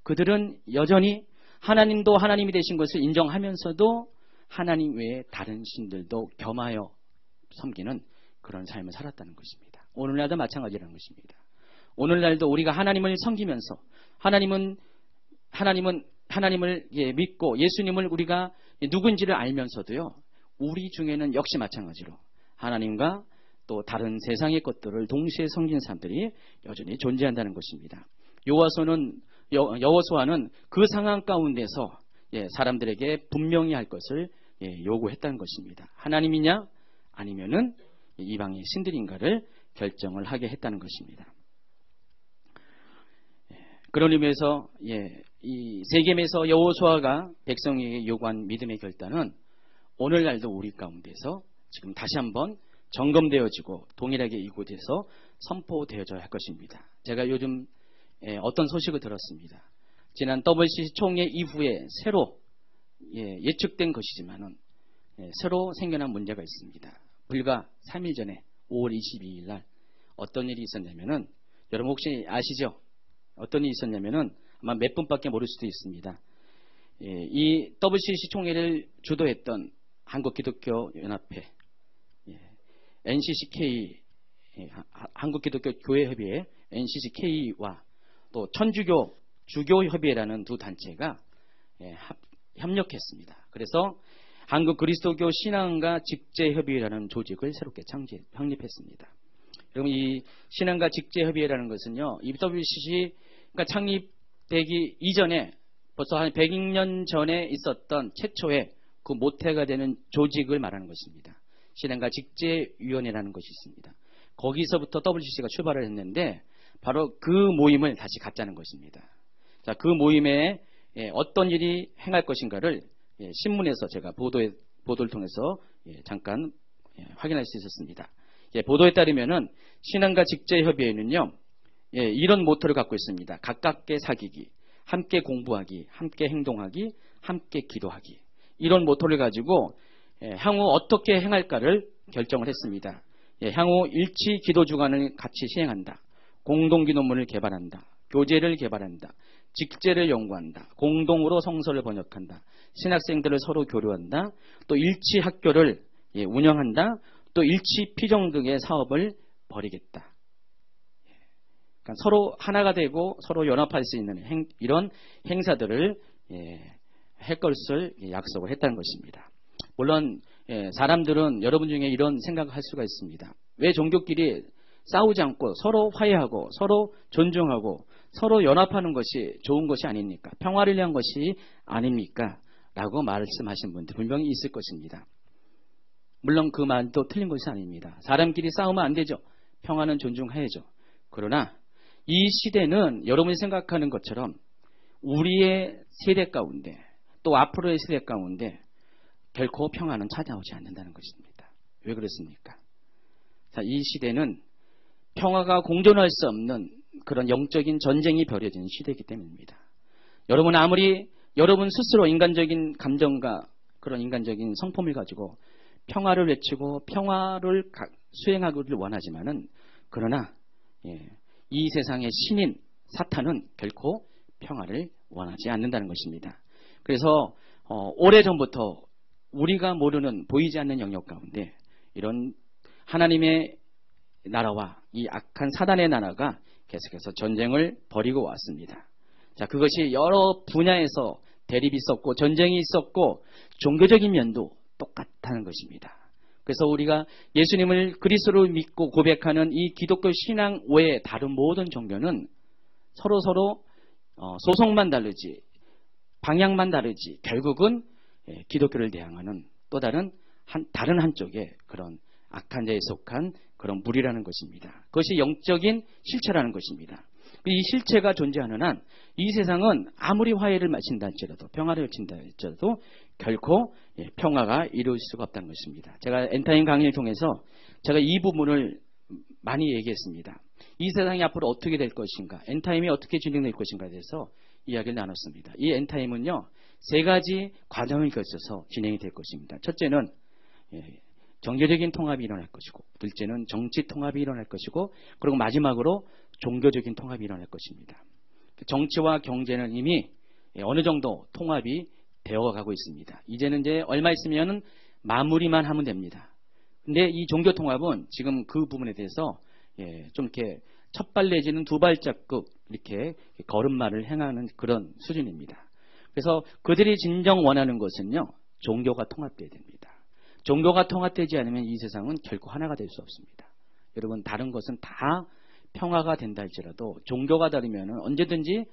그들은 여전히 하나님도 하나님이 되신 것을 인정하면서도 하나님 외에 다른 신들도 겸하여 섬기는 그런 삶을 살았다는 것입니다. 오늘날도 마찬가지라는 것입니다. 오늘날도 우리가 하나님을 섬기면서 하나님을 믿고 예수님을 우리가 누군지를 알면서도요, 우리 중에는 역시 마찬가지로 하나님과 또 다른 세상의 것들을 동시에 섬기는 사람들이 여전히 존재한다는 것입니다. 여호수아는 그 상황 가운데서 사람들에게 분명히 할 것을 요구했다는 것입니다. 하나님이냐 아니면은 이방의 신들인가를 결정을 하게 했다는 것입니다. 그런 의미에서 이 세겜에서 여호수아가 백성에게 요구한 믿음의 결단은 오늘날도 우리 가운데서 지금 다시 한번 점검되어지고 동일하게 이곳에서 선포되어져야 할 것입니다. 제가 요즘 어떤 소식을 들었습니다. 지난 WCC 총회 이후에 새로 예측된 것이지만은 새로 생겨난 문제가 있습니다. 불과 3일 전에 5월 22일 날 어떤 일이 있었냐면은, 여러분 혹시 아시죠? 어떤 일이 있었냐면은 아마 몇 분밖에 모를 수도 있습니다. 이 WCC 총회를 주도했던 한국기독교연합회, NCCK, 한국기독교교회협의회 NCCK와 또 천주교 주교협의회라는 두 단체가 협력했습니다. 그래서 한국그리스도교 신앙가 직제협의회라는 조직을 새롭게 창립했습니다. 여러분, 이 신앙가 직제협의회라는 것은요, 이 WCC가 창립되기 이전에 벌써 한 100년 전에 있었던 최초의 그 모태가 되는 조직을 말하는 것입니다. 신앙가 직제위원회라는 것이 있습니다. 거기서부터 WCC가 출발을 했는데 바로 그 모임을 다시 갖자는 것입니다. 자, 그 모임에 어떤 일이 행할 것인가를 신문에서 제가 보도를 통해서 잠깐 확인할 수 있었습니다. 보도에 따르면은 신앙가 직제협의회는요, 이런 모토를 갖고 있습니다. 가깝게 사귀기, 함께 공부하기, 함께 행동하기, 함께 기도하기. 이런 모토를 가지고 향후 어떻게 행할까를 결정을 했습니다. 향후 일치 기도 주간을 같이 시행한다. 공동기도문을 개발한다. 교재를 개발한다. 직제를 연구한다. 공동으로 성서를 번역한다. 신학생들을 서로 교류한다. 또 일치 학교를 운영한다. 또 일치 피정 등의 사업을 벌이겠다. 그러니까 서로 하나가 되고 서로 연합할 수 있는 이런 행사들을 할 것을 약속을 했다는 것입니다. 물론 사람들은 여러분 중에 이런 생각을 할 수가 있습니다. 왜 종교끼리 싸우지 않고 서로 화해하고 서로 존중하고 서로 연합하는 것이 좋은 것이 아닙니까? 평화를 위한 것이 아닙니까? 라고 말씀하신 분들 분명히 있을 것입니다. 물론 그 말도 틀린 것이 아닙니다. 사람끼리 싸우면 안 되죠. 평화는 존중해야죠. 그러나 이 시대는 여러분이 생각하는 것처럼 우리의 세대 가운데 또 앞으로의 세대 가운데 결코 평화는 찾아오지 않는다는 것입니다. 왜 그렇습니까? 자, 이 시대는 평화가 공존할 수 없는 그런 영적인 전쟁이 벌어지는 시대이기 때문입니다. 여러분 아무리 여러분 스스로 인간적인 감정과 그런 인간적인 성품을 가지고 평화를 외치고 평화를 수행하기를 원하지만은, 그러나 이 세상의 신인 사탄은 결코 평화를 원하지 않는다는 것입니다. 그래서 오래전부터 우리가 모르는 보이지 않는 영역 가운데 이런 하나님의 나라와 이 악한 사단의 나라가 계속해서 전쟁을 벌이고 왔습니다. 자, 그것이 여러 분야에서 대립이 있었고 전쟁이 있었고 종교적인 면도 똑같다는 것입니다. 그래서 우리가 예수님을 그리스도로 믿고 고백하는 이 기독교 신앙 외에 다른 모든 종교는 서로 소속만 다르지 방향만 다르지 결국은 기독교를 대항하는 또 다른 한쪽의 그런 악한 자에 속한 그런 무리라는 것입니다. 그것이 영적인 실체라는 것입니다. 이 실체가 존재하는 한 이 세상은 아무리 화해를 마친다 할지라도 평화를 외친다 할지라도 결코 평화가 이루어질 수가 없다는 것입니다. 제가 엔타임 강의를 통해서 제가 이 부분을 많이 얘기했습니다. 이 세상이 앞으로 어떻게 될 것인가, 엔타임이 어떻게 진행될 것인가에 대해서 이야기를 나눴습니다. 이 엔타임은요, 세 가지 과정을 거쳐서 진행이 될 것입니다. 첫째는 정교적인 통합이 일어날 것이고, 둘째는 정치 통합이 일어날 것이고, 그리고 마지막으로 종교적인 통합이 일어날 것입니다. 정치와 경제는 이미 어느 정도 통합이 되어가고 있습니다. 이제는 얼마 있으면 마무리만 하면 됩니다. 근데 이 종교 통합은 지금 그 부분에 대해서 좀 이렇게 첫 발 내지는 두 발자국 이렇게 걸음마를 행하는 그런 수준입니다. 그래서 그들이 진정 원하는 것은요, 종교가 통합돼야 됩니다. 종교가 통합되지 않으면 이 세상은 결코 하나가 될 수 없습니다. 여러분, 다른 것은 다 평화가 된다 할지라도 종교가 다르면 언제든지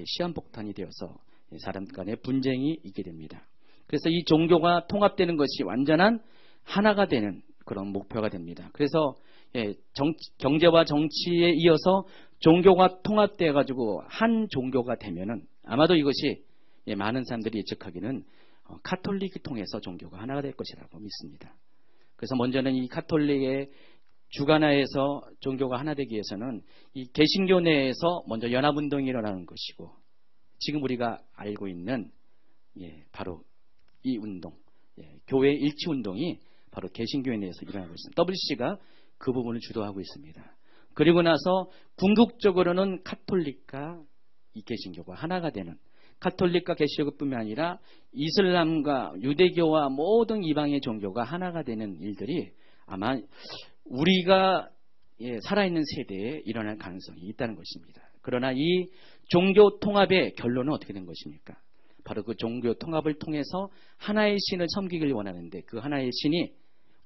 시한폭탄이 되어서 사람 간의 분쟁이 있게 됩니다. 그래서 이 종교가 통합되는 것이 완전한 하나가 되는 그런 목표가 됩니다. 그래서 경제와 정치에 이어서 종교가 통합되어 가지고 한 종교가 되면은 아마도 이것이 많은 사람들이 예측하기는 카톨릭을 통해서 종교가 하나가 될 것이라고 믿습니다. 그래서 먼저는 이 카톨릭의 주관하에서 종교가 하나 되기 위해서는 이 개신교 내에서 먼저 연합운동이 일어나는 것이고, 지금 우리가 알고 있는 바로 이 운동, 교회 일치운동이 바로 개신교에 내에서 일어나고 있습니다. WCC가 그 부분을 주도하고 있습니다. 그리고 나서 궁극적으로는 카톨릭과 이 개신교가 하나가 되는, 카톨릭과 개신교뿐만 아니라 이슬람과 유대교와 모든 이방의 종교가 하나가 되는 일들이 아마 우리가 살아있는 세대에 일어날 가능성이 있다는 것입니다. 그러나 이 종교 통합의 결론은 어떻게 된 것입니까? 바로 그 종교 통합을 통해서 하나의 신을 섬기길 원하는데 그 하나의 신이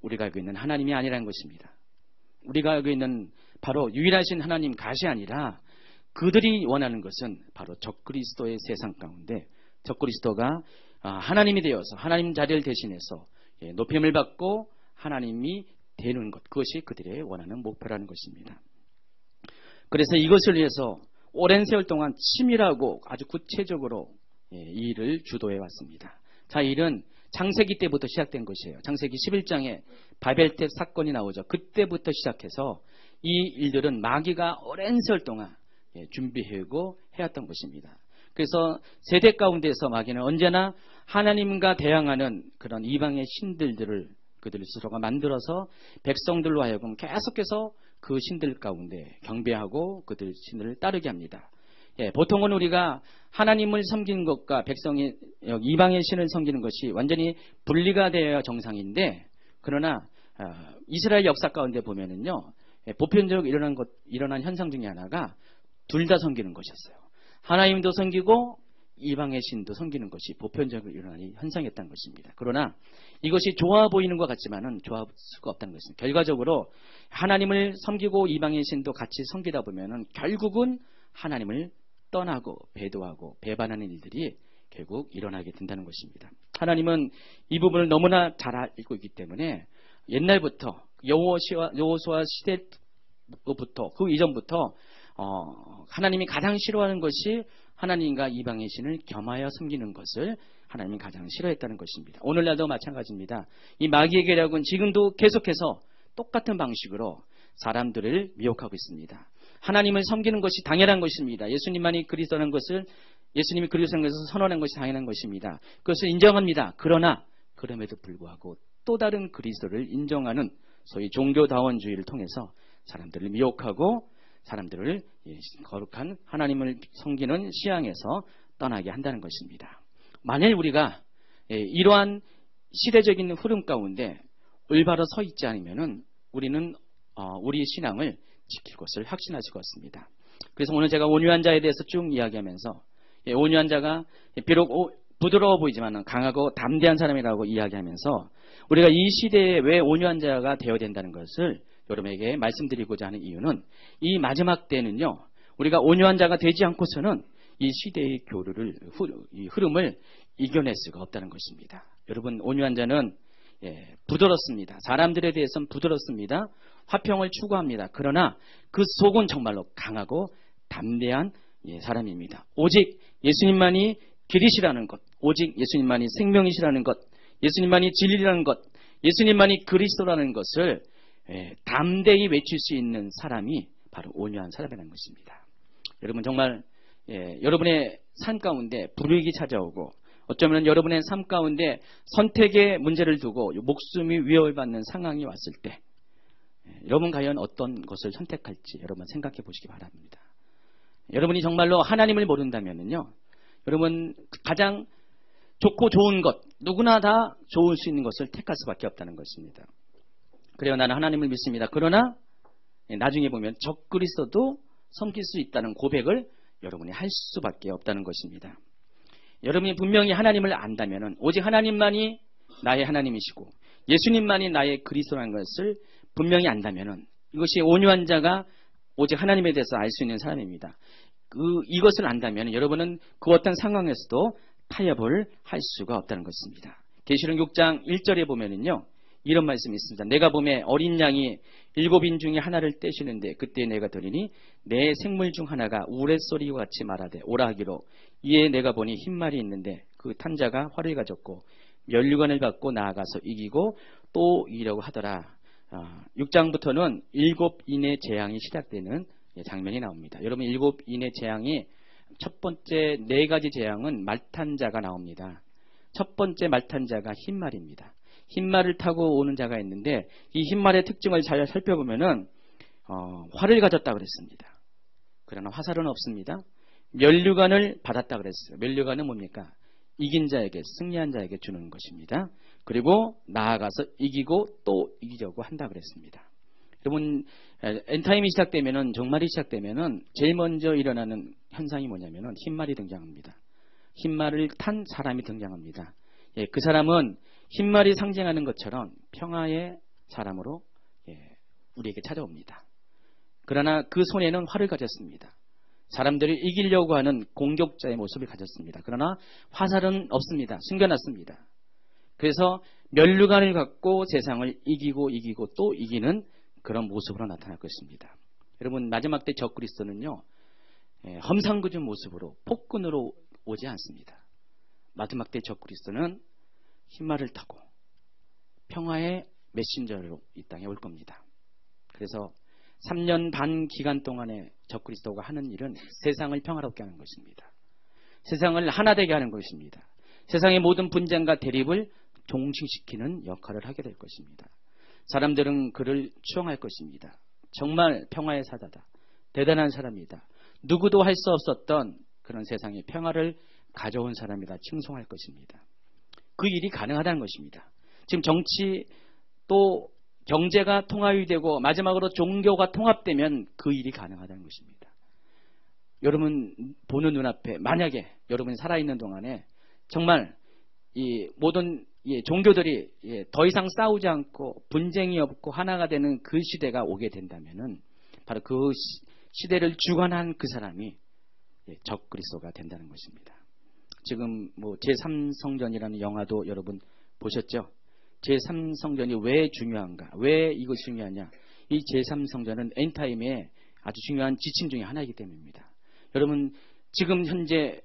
우리가 알고 있는 하나님이 아니라는 것입니다. 우리가 알고 있는 바로 유일하신 하나님 갓이 아니라 그들이 원하는 것은 바로 적그리스도의 세상 가운데 적그리스도가 하나님이 되어서 하나님 자리를 대신해서 높임을 받고 하나님이 되는 것, 그것이 그들의 원하는 목표라는 것입니다. 그래서 이것을 위해서 오랜 세월 동안 치밀하고 아주 구체적으로 이 일을 주도해 왔습니다. 자, 이 일은 창세기 때부터 시작된 것이에요. 창세기 11장에 바벨탑 사건이 나오죠. 그때부터 시작해서 이 일들은 마귀가 오랜 세월 동안 준비해오고 해왔던 것입니다. 그래서 세대 가운데서 마귀는 언제나 하나님과 대항하는 그런 이방의 신들을 그들 스스로가 만들어서 백성들로 하여금 계속해서 그 신들 가운데 경배하고 그들 신들을 따르게 합니다. 보통은 우리가 하나님을 섬기는 것과 백성이 이방의 신을 섬기는 것이 완전히 분리가 되어야 정상인데, 그러나 이스라엘 역사 가운데 보면은요, 보편적으로 일어난 현상 중에 하나가 둘 다 섬기는 것이었어요. 하나님도 섬기고 이방의 신도 섬기는 것이 보편적으로 일어나는 현상이었다는 것입니다. 그러나 이것이 좋아 보이는 것 같지만은 좋아 수가 없다는 것입니다. 결과적으로 하나님을 섬기고 이방의 신도 같이 섬기다 보면은 결국은 하나님을 떠나고 배도하고 배반하는 일들이 결국 일어나게 된다는 것입니다. 하나님은 이 부분을 너무나 잘 알고 있기 때문에 옛날부터 여호수아 시대부터 그 이전부터 하나님이 가장 싫어하는 것이 하나님과 이방의 신을 겸하여 섬기는 것을 하나님이 가장 싫어했다는 것입니다. 오늘날도 마찬가지입니다. 이 마귀의 계략은 지금도 계속해서 똑같은 방식으로 사람들을 미혹하고 있습니다. 하나님을 섬기는 것이 당연한 것입니다. 예수님이 그리스도라는 것을 선언한 것이 당연한 것입니다. 그것을 인정합니다. 그러나 그럼에도 불구하고 또 다른 그리스도를 인정하는 소위 종교다원주의를 통해서 사람들을 미혹하고 사람들을 거룩한 하나님을 섬기는 시향에서 떠나게 한다는 것입니다. 만일 우리가 이러한 시대적인 흐름 가운데 올바로 서 있지 않으면은 우리는 우리의 신앙을 지킬 것을 확신할 수가 없습니다. 그래서 오늘 제가 온유한 자에 대해서 쭉 이야기하면서 온유한 자가 비록 부드러워 보이지만 강하고 담대한 사람이라고 이야기하면서 우리가 이 시대에 왜 온유한 자가 되어야 된다는 것을 여러분에게 말씀드리고자 하는 이유는 이 마지막 때는요, 우리가 온유한 자가 되지 않고서는 이 시대의 이 흐름을 이겨낼 수가 없다는 것입니다. 여러분, 온유한 자는 부드럽습니다. 사람들에 대해서는 부드럽습니다. 화평을 추구합니다. 그러나 그 속은 정말로 강하고 담대한 사람입니다. 오직 예수님만이 길이시라는 것, 오직 예수님만이 생명이시라는 것, 예수님만이 진리라는 것, 예수님만이 그리스도라는 것을 담대히 외칠 수 있는 사람이 바로 온유한 사람이라는 것입니다. 여러분, 정말 여러분의 삶 가운데 불이익이 찾아오고 어쩌면 여러분의 삶 가운데 선택의 문제를 두고 목숨이 위협을 받는 상황이 왔을 때 여러분 과연 어떤 것을 선택할지 여러분 생각해 보시기 바랍니다. 여러분이 정말로 하나님을 모른다면요, 여러분 가장 좋고 좋은 것, 누구나 다 좋을 수 있는 것을 택할 수밖에 없다는 것입니다. 그래요, 나는 하나님을 믿습니다. 그러나 나중에 보면 적그리스도도 섬길 수 있다는 고백을 여러분이 할 수밖에 없다는 것입니다. 여러분이 분명히 하나님을 안다면 오직 하나님만이 나의 하나님이시고 예수님만이 나의 그리스도라는 것을 분명히 안다면 이것이 온유한 자가 오직 하나님에 대해서 알 수 있는 사람입니다. 이것을 안다면 여러분은 그 어떤 상황에서도 타협을 할 수가 없다는 것입니다. 계시록 6장 1절에 보면은요, 이런 말씀이 있습니다. 내가 보매 어린 양이 7인 중에 하나를 떼시는데 그때 내가 들으니 내 생물 중 하나가 우레소리와 같이 말하되 오라 하기로, 이에 내가 보니 흰말이 있는데 그 탄자가 활을 가졌고 면류관을 갖고 나아가서 이기고 또 이기려고 하더라. 6장부터는 7인의 재앙이 시작되는 장면이 나옵니다. 여러분, 7인의 재앙이 첫 번째 4가지 재앙은 말탄자가 나옵니다. 첫 번째 말탄자가 흰말입니다. 흰말을 타고 오는 자가 있는데 이 흰말의 특징을 잘 살펴보면은 활을 가졌다 그랬습니다. 그러나 화살은 없습니다. 면류관을 받았다 그랬어요. 면류관은 뭡니까? 이긴 자에게, 승리한 자에게 주는 것입니다. 그리고 나아가서 이기고 또 이기려고 한다 그랬습니다. 여러분, 엔타임이 시작되면은, 종말이 시작되면은 제일 먼저 일어나는 현상이 뭐냐면은 흰말이 등장합니다. 흰말을 탄 사람이 등장합니다. 예, 그 사람은 흰말이 상징하는 것처럼 평화의 사람으로 우리에게 찾아옵니다. 그러나 그 손에는 활을 가졌습니다. 사람들이 이기려고 하는 공격자의 모습을 가졌습니다. 그러나 화살은 없습니다. 숨겨놨습니다. 그래서 면류관을 갖고 세상을 이기고 또 이기는 그런 모습으로 나타날 것입니다. 여러분, 마지막 때 적그리스도는요, 험상궂은 모습으로 폭군으로 오지 않습니다. 마지막 때 적그리스도는 흰말을 타고 평화의 메신저로 이 땅에 올 겁니다. 그래서 3년 반 기간 동안에 적그리스도가 하는 일은 세상을 평화롭게 하는 것입니다. 세상을 하나 되게 하는 것입니다. 세상의 모든 분쟁과 대립을 종식시키는 역할을 하게 될 것입니다. 사람들은 그를 추앙할 것입니다. 정말 평화의 사자다. 대단한 사람이다. 누구도 할 수 없었던 그런 세상의 평화를 가져온 사람이다. 칭송할 것입니다. 그 일이 가능하다는 것입니다. 지금 정치 또 경제가 통합이 되고 마지막으로 종교가 통합되면 그 일이 가능하다는 것입니다. 여러분 보는 눈앞에 만약에 여러분이 살아있는 동안에 정말 이 모든 종교들이 더 이상 싸우지 않고 분쟁이 없고 하나가 되는 그 시대가 오게 된다면은 바로 그 시대를 주관한 그 사람이 적그리스도가 된다는 것입니다. 지금 뭐 제3성전이라는 영화도 여러분 보셨죠? 제3성전이 왜 중요한가? 왜 이것이 중요하냐? 이 제3성전은 엔타임의 아주 중요한 지침 중에 하나이기 때문입니다. 여러분 지금 현재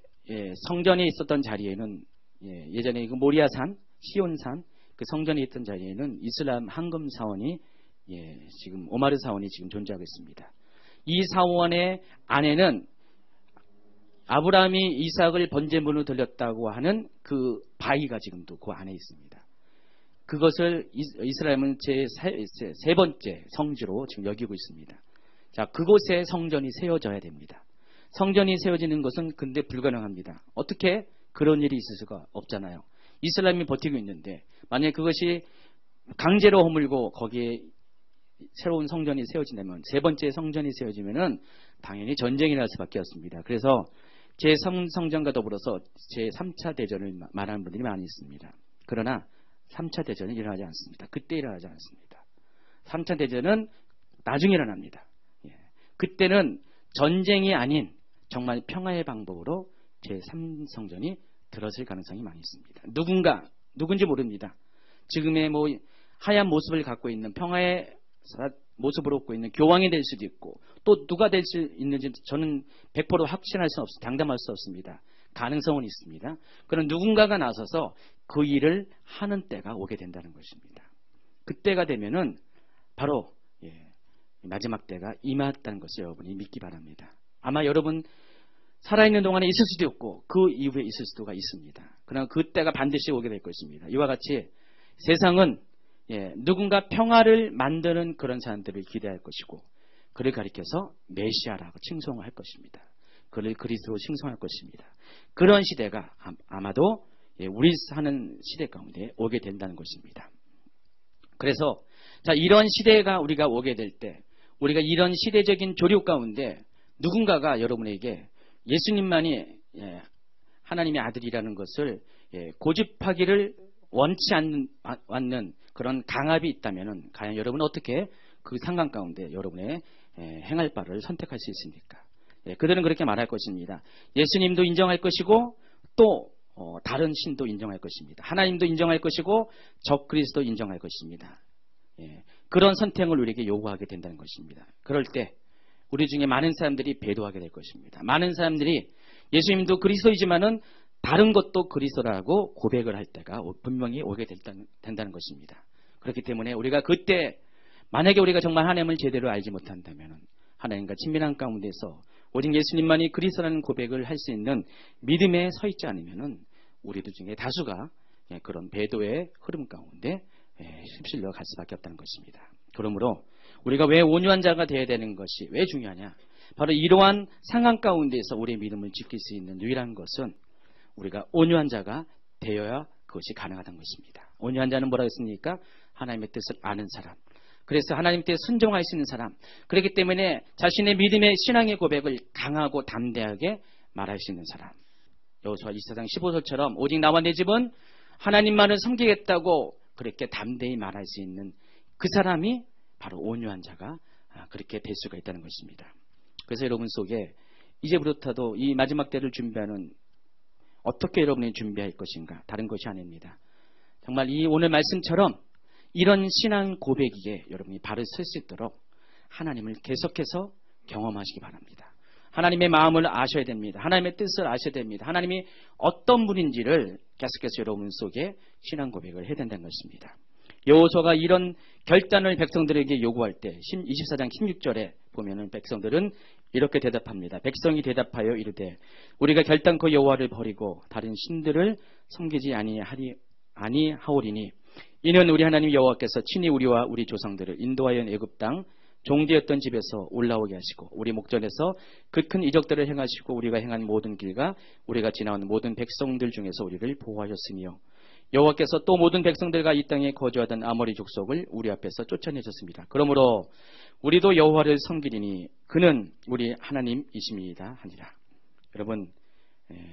성전에 있었던 자리에는 예전에 그 모리아산, 시온산 그 성전에 있던 자리에는 이슬람 황금 사원이 지금 오마르 사원이 지금 존재하고 있습니다. 이 사원의 안에는 아브라함이 이삭을 번제물로 드렸다고 하는 그 바위가 지금도 그 안에 있습니다. 그것을 이스라엘은 세 번째 성지로 지금 여기고 있습니다. 자, 그곳에 성전이 세워져야 됩니다. 성전이 세워지는 것은 근데 불가능합니다. 어떻게 그런 일이 있을 수가 없잖아요. 이슬람이 버티고 있는데 만약에 그것이 강제로 허물고 거기에 새로운 성전이 세워진다면 세 번째 성전이 세워지면은 당연히 전쟁이 날 수밖에 없습니다. 그래서 제3성전과 더불어서 제3차 대전을 말하는 분들이 많이 있습니다. 그러나 3차 대전은 일어나지 않습니다. 그때 일어나지 않습니다. 3차 대전은 나중에 일어납니다. 그때는 전쟁이 아닌 정말 평화의 방법으로 제3성전이 들어설 가능성이 많이 있습니다. 누군지 모릅니다. 지금의 뭐 하얀 모습을 갖고 있는 평화의 모습을 갖고 있는 교황이 될 수도 있고 또 누가 될 수 있는지 저는 100% 확신할 수 없습니다. 장담할 수 없습니다. 가능성은 있습니다. 그런 누군가가 나서서 그 일을 하는 때가 오게 된다는 것입니다. 그때가 되면은 바로 마지막 때가 임했다는 것을 여러분이 믿기 바랍니다. 아마 여러분 살아있는 동안에 있을 수도 있고 그 이후에 있을 수도 있습니다. 그러나 그때가 반드시 오게 될 것입니다. 이와 같이 세상은 누군가 평화를 만드는 그런 사람들을 기대할 것이고 그를 가리켜서 메시아라고 칭송을 할 것입니다. 그를 그리스도로 칭송할 것입니다. 그런 시대가 아마도 우리 사는 시대 가운데 오게 된다는 것입니다. 그래서 자, 이런 시대가 우리가 오게 될 때 우리가 이런 시대적인 조류 가운데 누군가가 여러분에게 예수님만이 하나님의 아들이라는 것을 고집하기를 원치 않는 그런 강압이 있다면 과연 여러분은 어떻게 그 상황 가운데 여러분의 행할 바를 선택할 수 있습니까? 그들은 그렇게 말할 것입니다. 예수님도 인정할 것이고 또 다른 신도 인정할 것입니다. 하나님도 인정할 것이고 적그리스도 인정할 것입니다. 그런 선택을 우리에게 요구하게 된다는 것입니다. 그럴 때 우리 중에 많은 사람들이 배도하게 될 것입니다. 많은 사람들이 예수님도 그리스도이지만은 다른 것도 그리스도라고 고백을 할 때가 분명히 오게 된다는 것입니다. 그렇기 때문에 우리가 그때 만약에 우리가 정말 하나님을 제대로 알지 못한다면 하나님과 친밀한 가운데서 오직 예수님만이 그리스도라는 고백을 할 수 있는 믿음에 서 있지 않으면 우리들 중에 다수가 그런 배도의 흐름 가운데 휩쓸려 갈 수밖에 없다는 것입니다. 그러므로 우리가 왜 온유한 자가 되어야 되는 것이 왜 중요하냐? 바로 이러한 상황 가운데서 우리의 믿음을 지킬 수 있는 유일한 것은 우리가 온유한 자가 되어야 그것이 가능하다는 것입니다. 온유한 자는 뭐라고 했습니까? 하나님의 뜻을 아는 사람. 그래서 하나님 뜻에 순종할 수 있는 사람. 그렇기 때문에 자신의 믿음의 신앙의 고백을 강하고 담대하게 말할 수 있는 사람. 여호수아 24장 15절처럼 오직 나와 내 집은 하나님만을 섬기겠다고 그렇게 담대히 말할 수 있는 그 사람이 바로 온유한 자가 그렇게 될 수가 있다는 것입니다. 그래서 여러분 속에 이제부터도 이 마지막 때를 준비하는 어떻게 여러분이 준비할 것인가 다른 것이 아닙니다. 정말 이 오늘 말씀처럼 이런 신앙 고백이기에 여러분이 바로 설 수 있도록 하나님을 계속해서 경험하시기 바랍니다. 하나님의 마음을 아셔야 됩니다. 하나님의 뜻을 아셔야 됩니다. 하나님이 어떤 분인지를 계속해서 여러분 속에 신앙 고백을 해야 된다는 것입니다. 여호수아가 이런 결단을 백성들에게 요구할 때 24장 16절에 보면은 백성들은 이렇게 대답합니다. 백성이 대답하여 이르되 우리가 결단코 여호와를 버리고 다른 신들을 섬기지 아니하오리니 이는 우리 하나님 여호와께서 친히 우리와 우리 조상들을 인도하여 애굽 땅 종되었던 집에서 올라오게 하시고 우리 목전에서 그 큰 이적들을 행하시고 우리가 행한 모든 길과 우리가 지나온 모든 백성들 중에서 우리를 보호하셨으며 여호와께서 또 모든 백성들과 이 땅에 거주하던 아모리 족속을 우리 앞에서 쫓아내셨습니다. 그러므로 우리도 여호와를 섬기리니 그는 우리 하나님이십니다 하니라. 여러분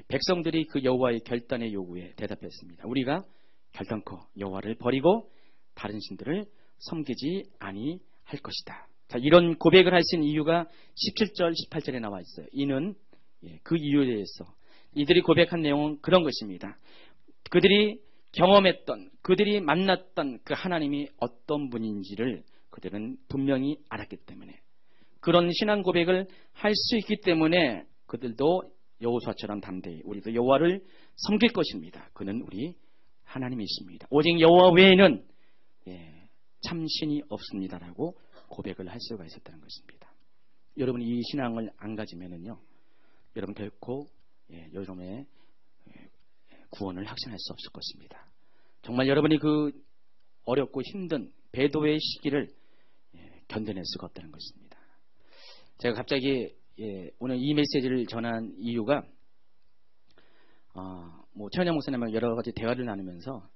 백성들이 그 여호와의 결단의 요구에 대답했습니다. 우리가 결단코 여호와를 버리고 다른 신들을 섬기지 아니할 것이다. 자, 이런 고백을 할 수 있는 이유가 17절 18절에 나와 있어요. 이는 그 이유에 대해서 이들이 고백한 내용은 그런 것입니다. 그들이 경험했던 그들이 만났던 그 하나님이 어떤 분인지를 그들은 분명히 알았기 때문에 그런 신앙 고백을 할 수 있기 때문에 그들도 여호수아처럼 담대히 우리도 여호와를 섬길 것입니다. 그는 우리 하나님이십니다. 오직 여호와 외에는 참신이 없습니다라고 고백을 할 수가 있었다는 것입니다. 여러분이 이 신앙을 안 가지면은요, 여러분 결코 여러분의 구원을 확신할 수 없을 것입니다. 정말 여러분이 그 어렵고 힘든 배도의 시기를 견뎌낼 수가 없다는 것입니다. 제가 갑자기 오늘 이 메시지를 전한 이유가 최은영 목사님과 여러 가지 대화를 나누면서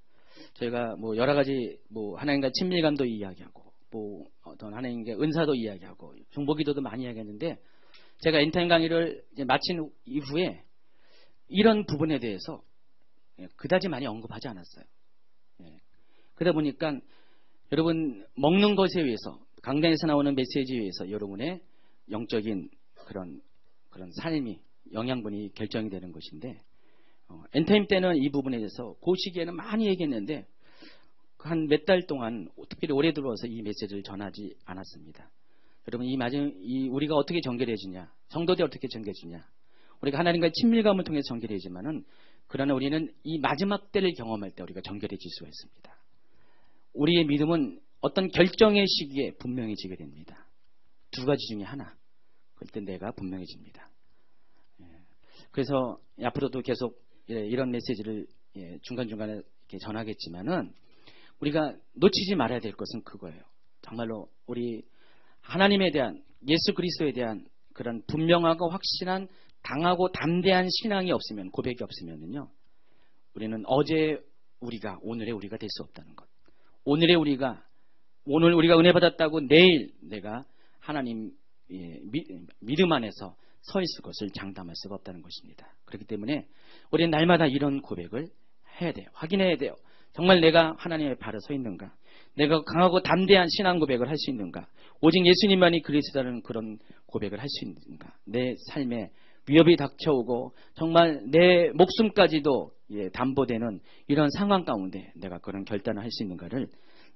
저희가 여러 가지 하나님과 친밀감도 이야기하고 어떤 하나님께 은사도 이야기하고 중보기도도 많이 이야기했는데 제가 엔타임 강의를 이제 마친 이후에 이런 부분에 대해서 그다지 많이 언급하지 않았어요. 그러다 보니까 여러분 먹는 것에 의해서 강단에서 나오는 메시지에 의해서 여러분의 영적인 그런 삶이 영양분이 결정이 되는 것인데 엔타임 때는 이 부분에 대해서 그 시기에는 많이 얘기했는데 한 몇 달 동안 특별히 올해 들어와서 이 메시지를 전하지 않았습니다. 여러분 우리가 어떻게 정결해지냐, 성도들이 어떻게 정결해지냐, 우리가 하나님과의 친밀감을 통해서 정결해지만은 그러나 우리는 이 마지막 때를 경험할 때 우리가 정결해질 수가 있습니다. 우리의 믿음은 어떤 결정의 시기에 분명해지게 됩니다. 두 가지 중에 하나. 그때 내가 분명해집니다. 그래서 앞으로도 계속 이런 메시지를 중간중간에 이렇게 전하겠지만은 우리가 놓치지 말아야 될 것은 그거예요. 정말로 우리 하나님에 대한 예수 그리스도에 대한 그런 분명하고 확신한 강하고 담대한 신앙이 없으면 고백이 없으면은요 우리는 어제 우리가 오늘의 우리가 될 수 없다는 것. 오늘 우리가 은혜 받았다고 내일 내가 하나님 믿음 안에서 서 있을 것을 장담할 수가 없다는 것입니다. 그렇기 때문에 우리는 날마다 이런 고백을 해야 돼요. 확인해야 돼요. 정말 내가 하나님의 발에 서 있는가? 내가 강하고 담대한 신앙 고백을 할 수 있는가? 오직 예수님만이 그리스도라는 그런 고백을 할 수 있는가? 내 삶에 위협이 닥쳐오고 정말 내 목숨까지도 담보되는 이런 상황 가운데 내가 그런 결단을 할 수 있는가를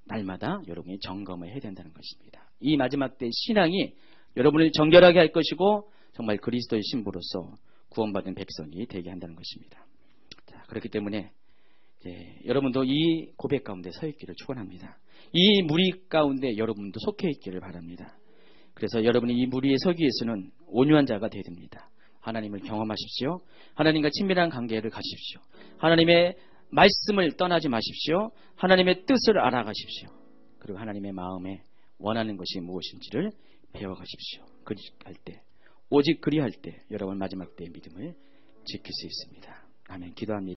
날마다 여러분이 점검을 해야 된다는 것입니다. 이 마지막 때 신앙이 여러분을 정결하게 할 것이고 정말 그리스도의 신부로서 구원받은 백성이 되게 한다는 것입니다. 자, 그렇기 때문에 여러분도 이 고백 가운데 서 있기를 축원합니다. 이 무리 가운데 여러분도 속해 있기를 바랍니다. 그래서 여러분이 이 무리에 서기 위해서는 온유한 자가 되어야 됩니다. 하나님을 경험하십시오. 하나님과 친밀한 관계를 가지십시오. 하나님의 말씀을 떠나지 마십시오. 하나님의 뜻을 알아가십시오. 그리고 하나님의 마음에 원하는 것이 무엇인지를 배워가십시오. 그리할 때, 오직 그리할 때 여러분 마지막 때의 믿음을 지킬 수 있습니다. 아멘. 기도합니다.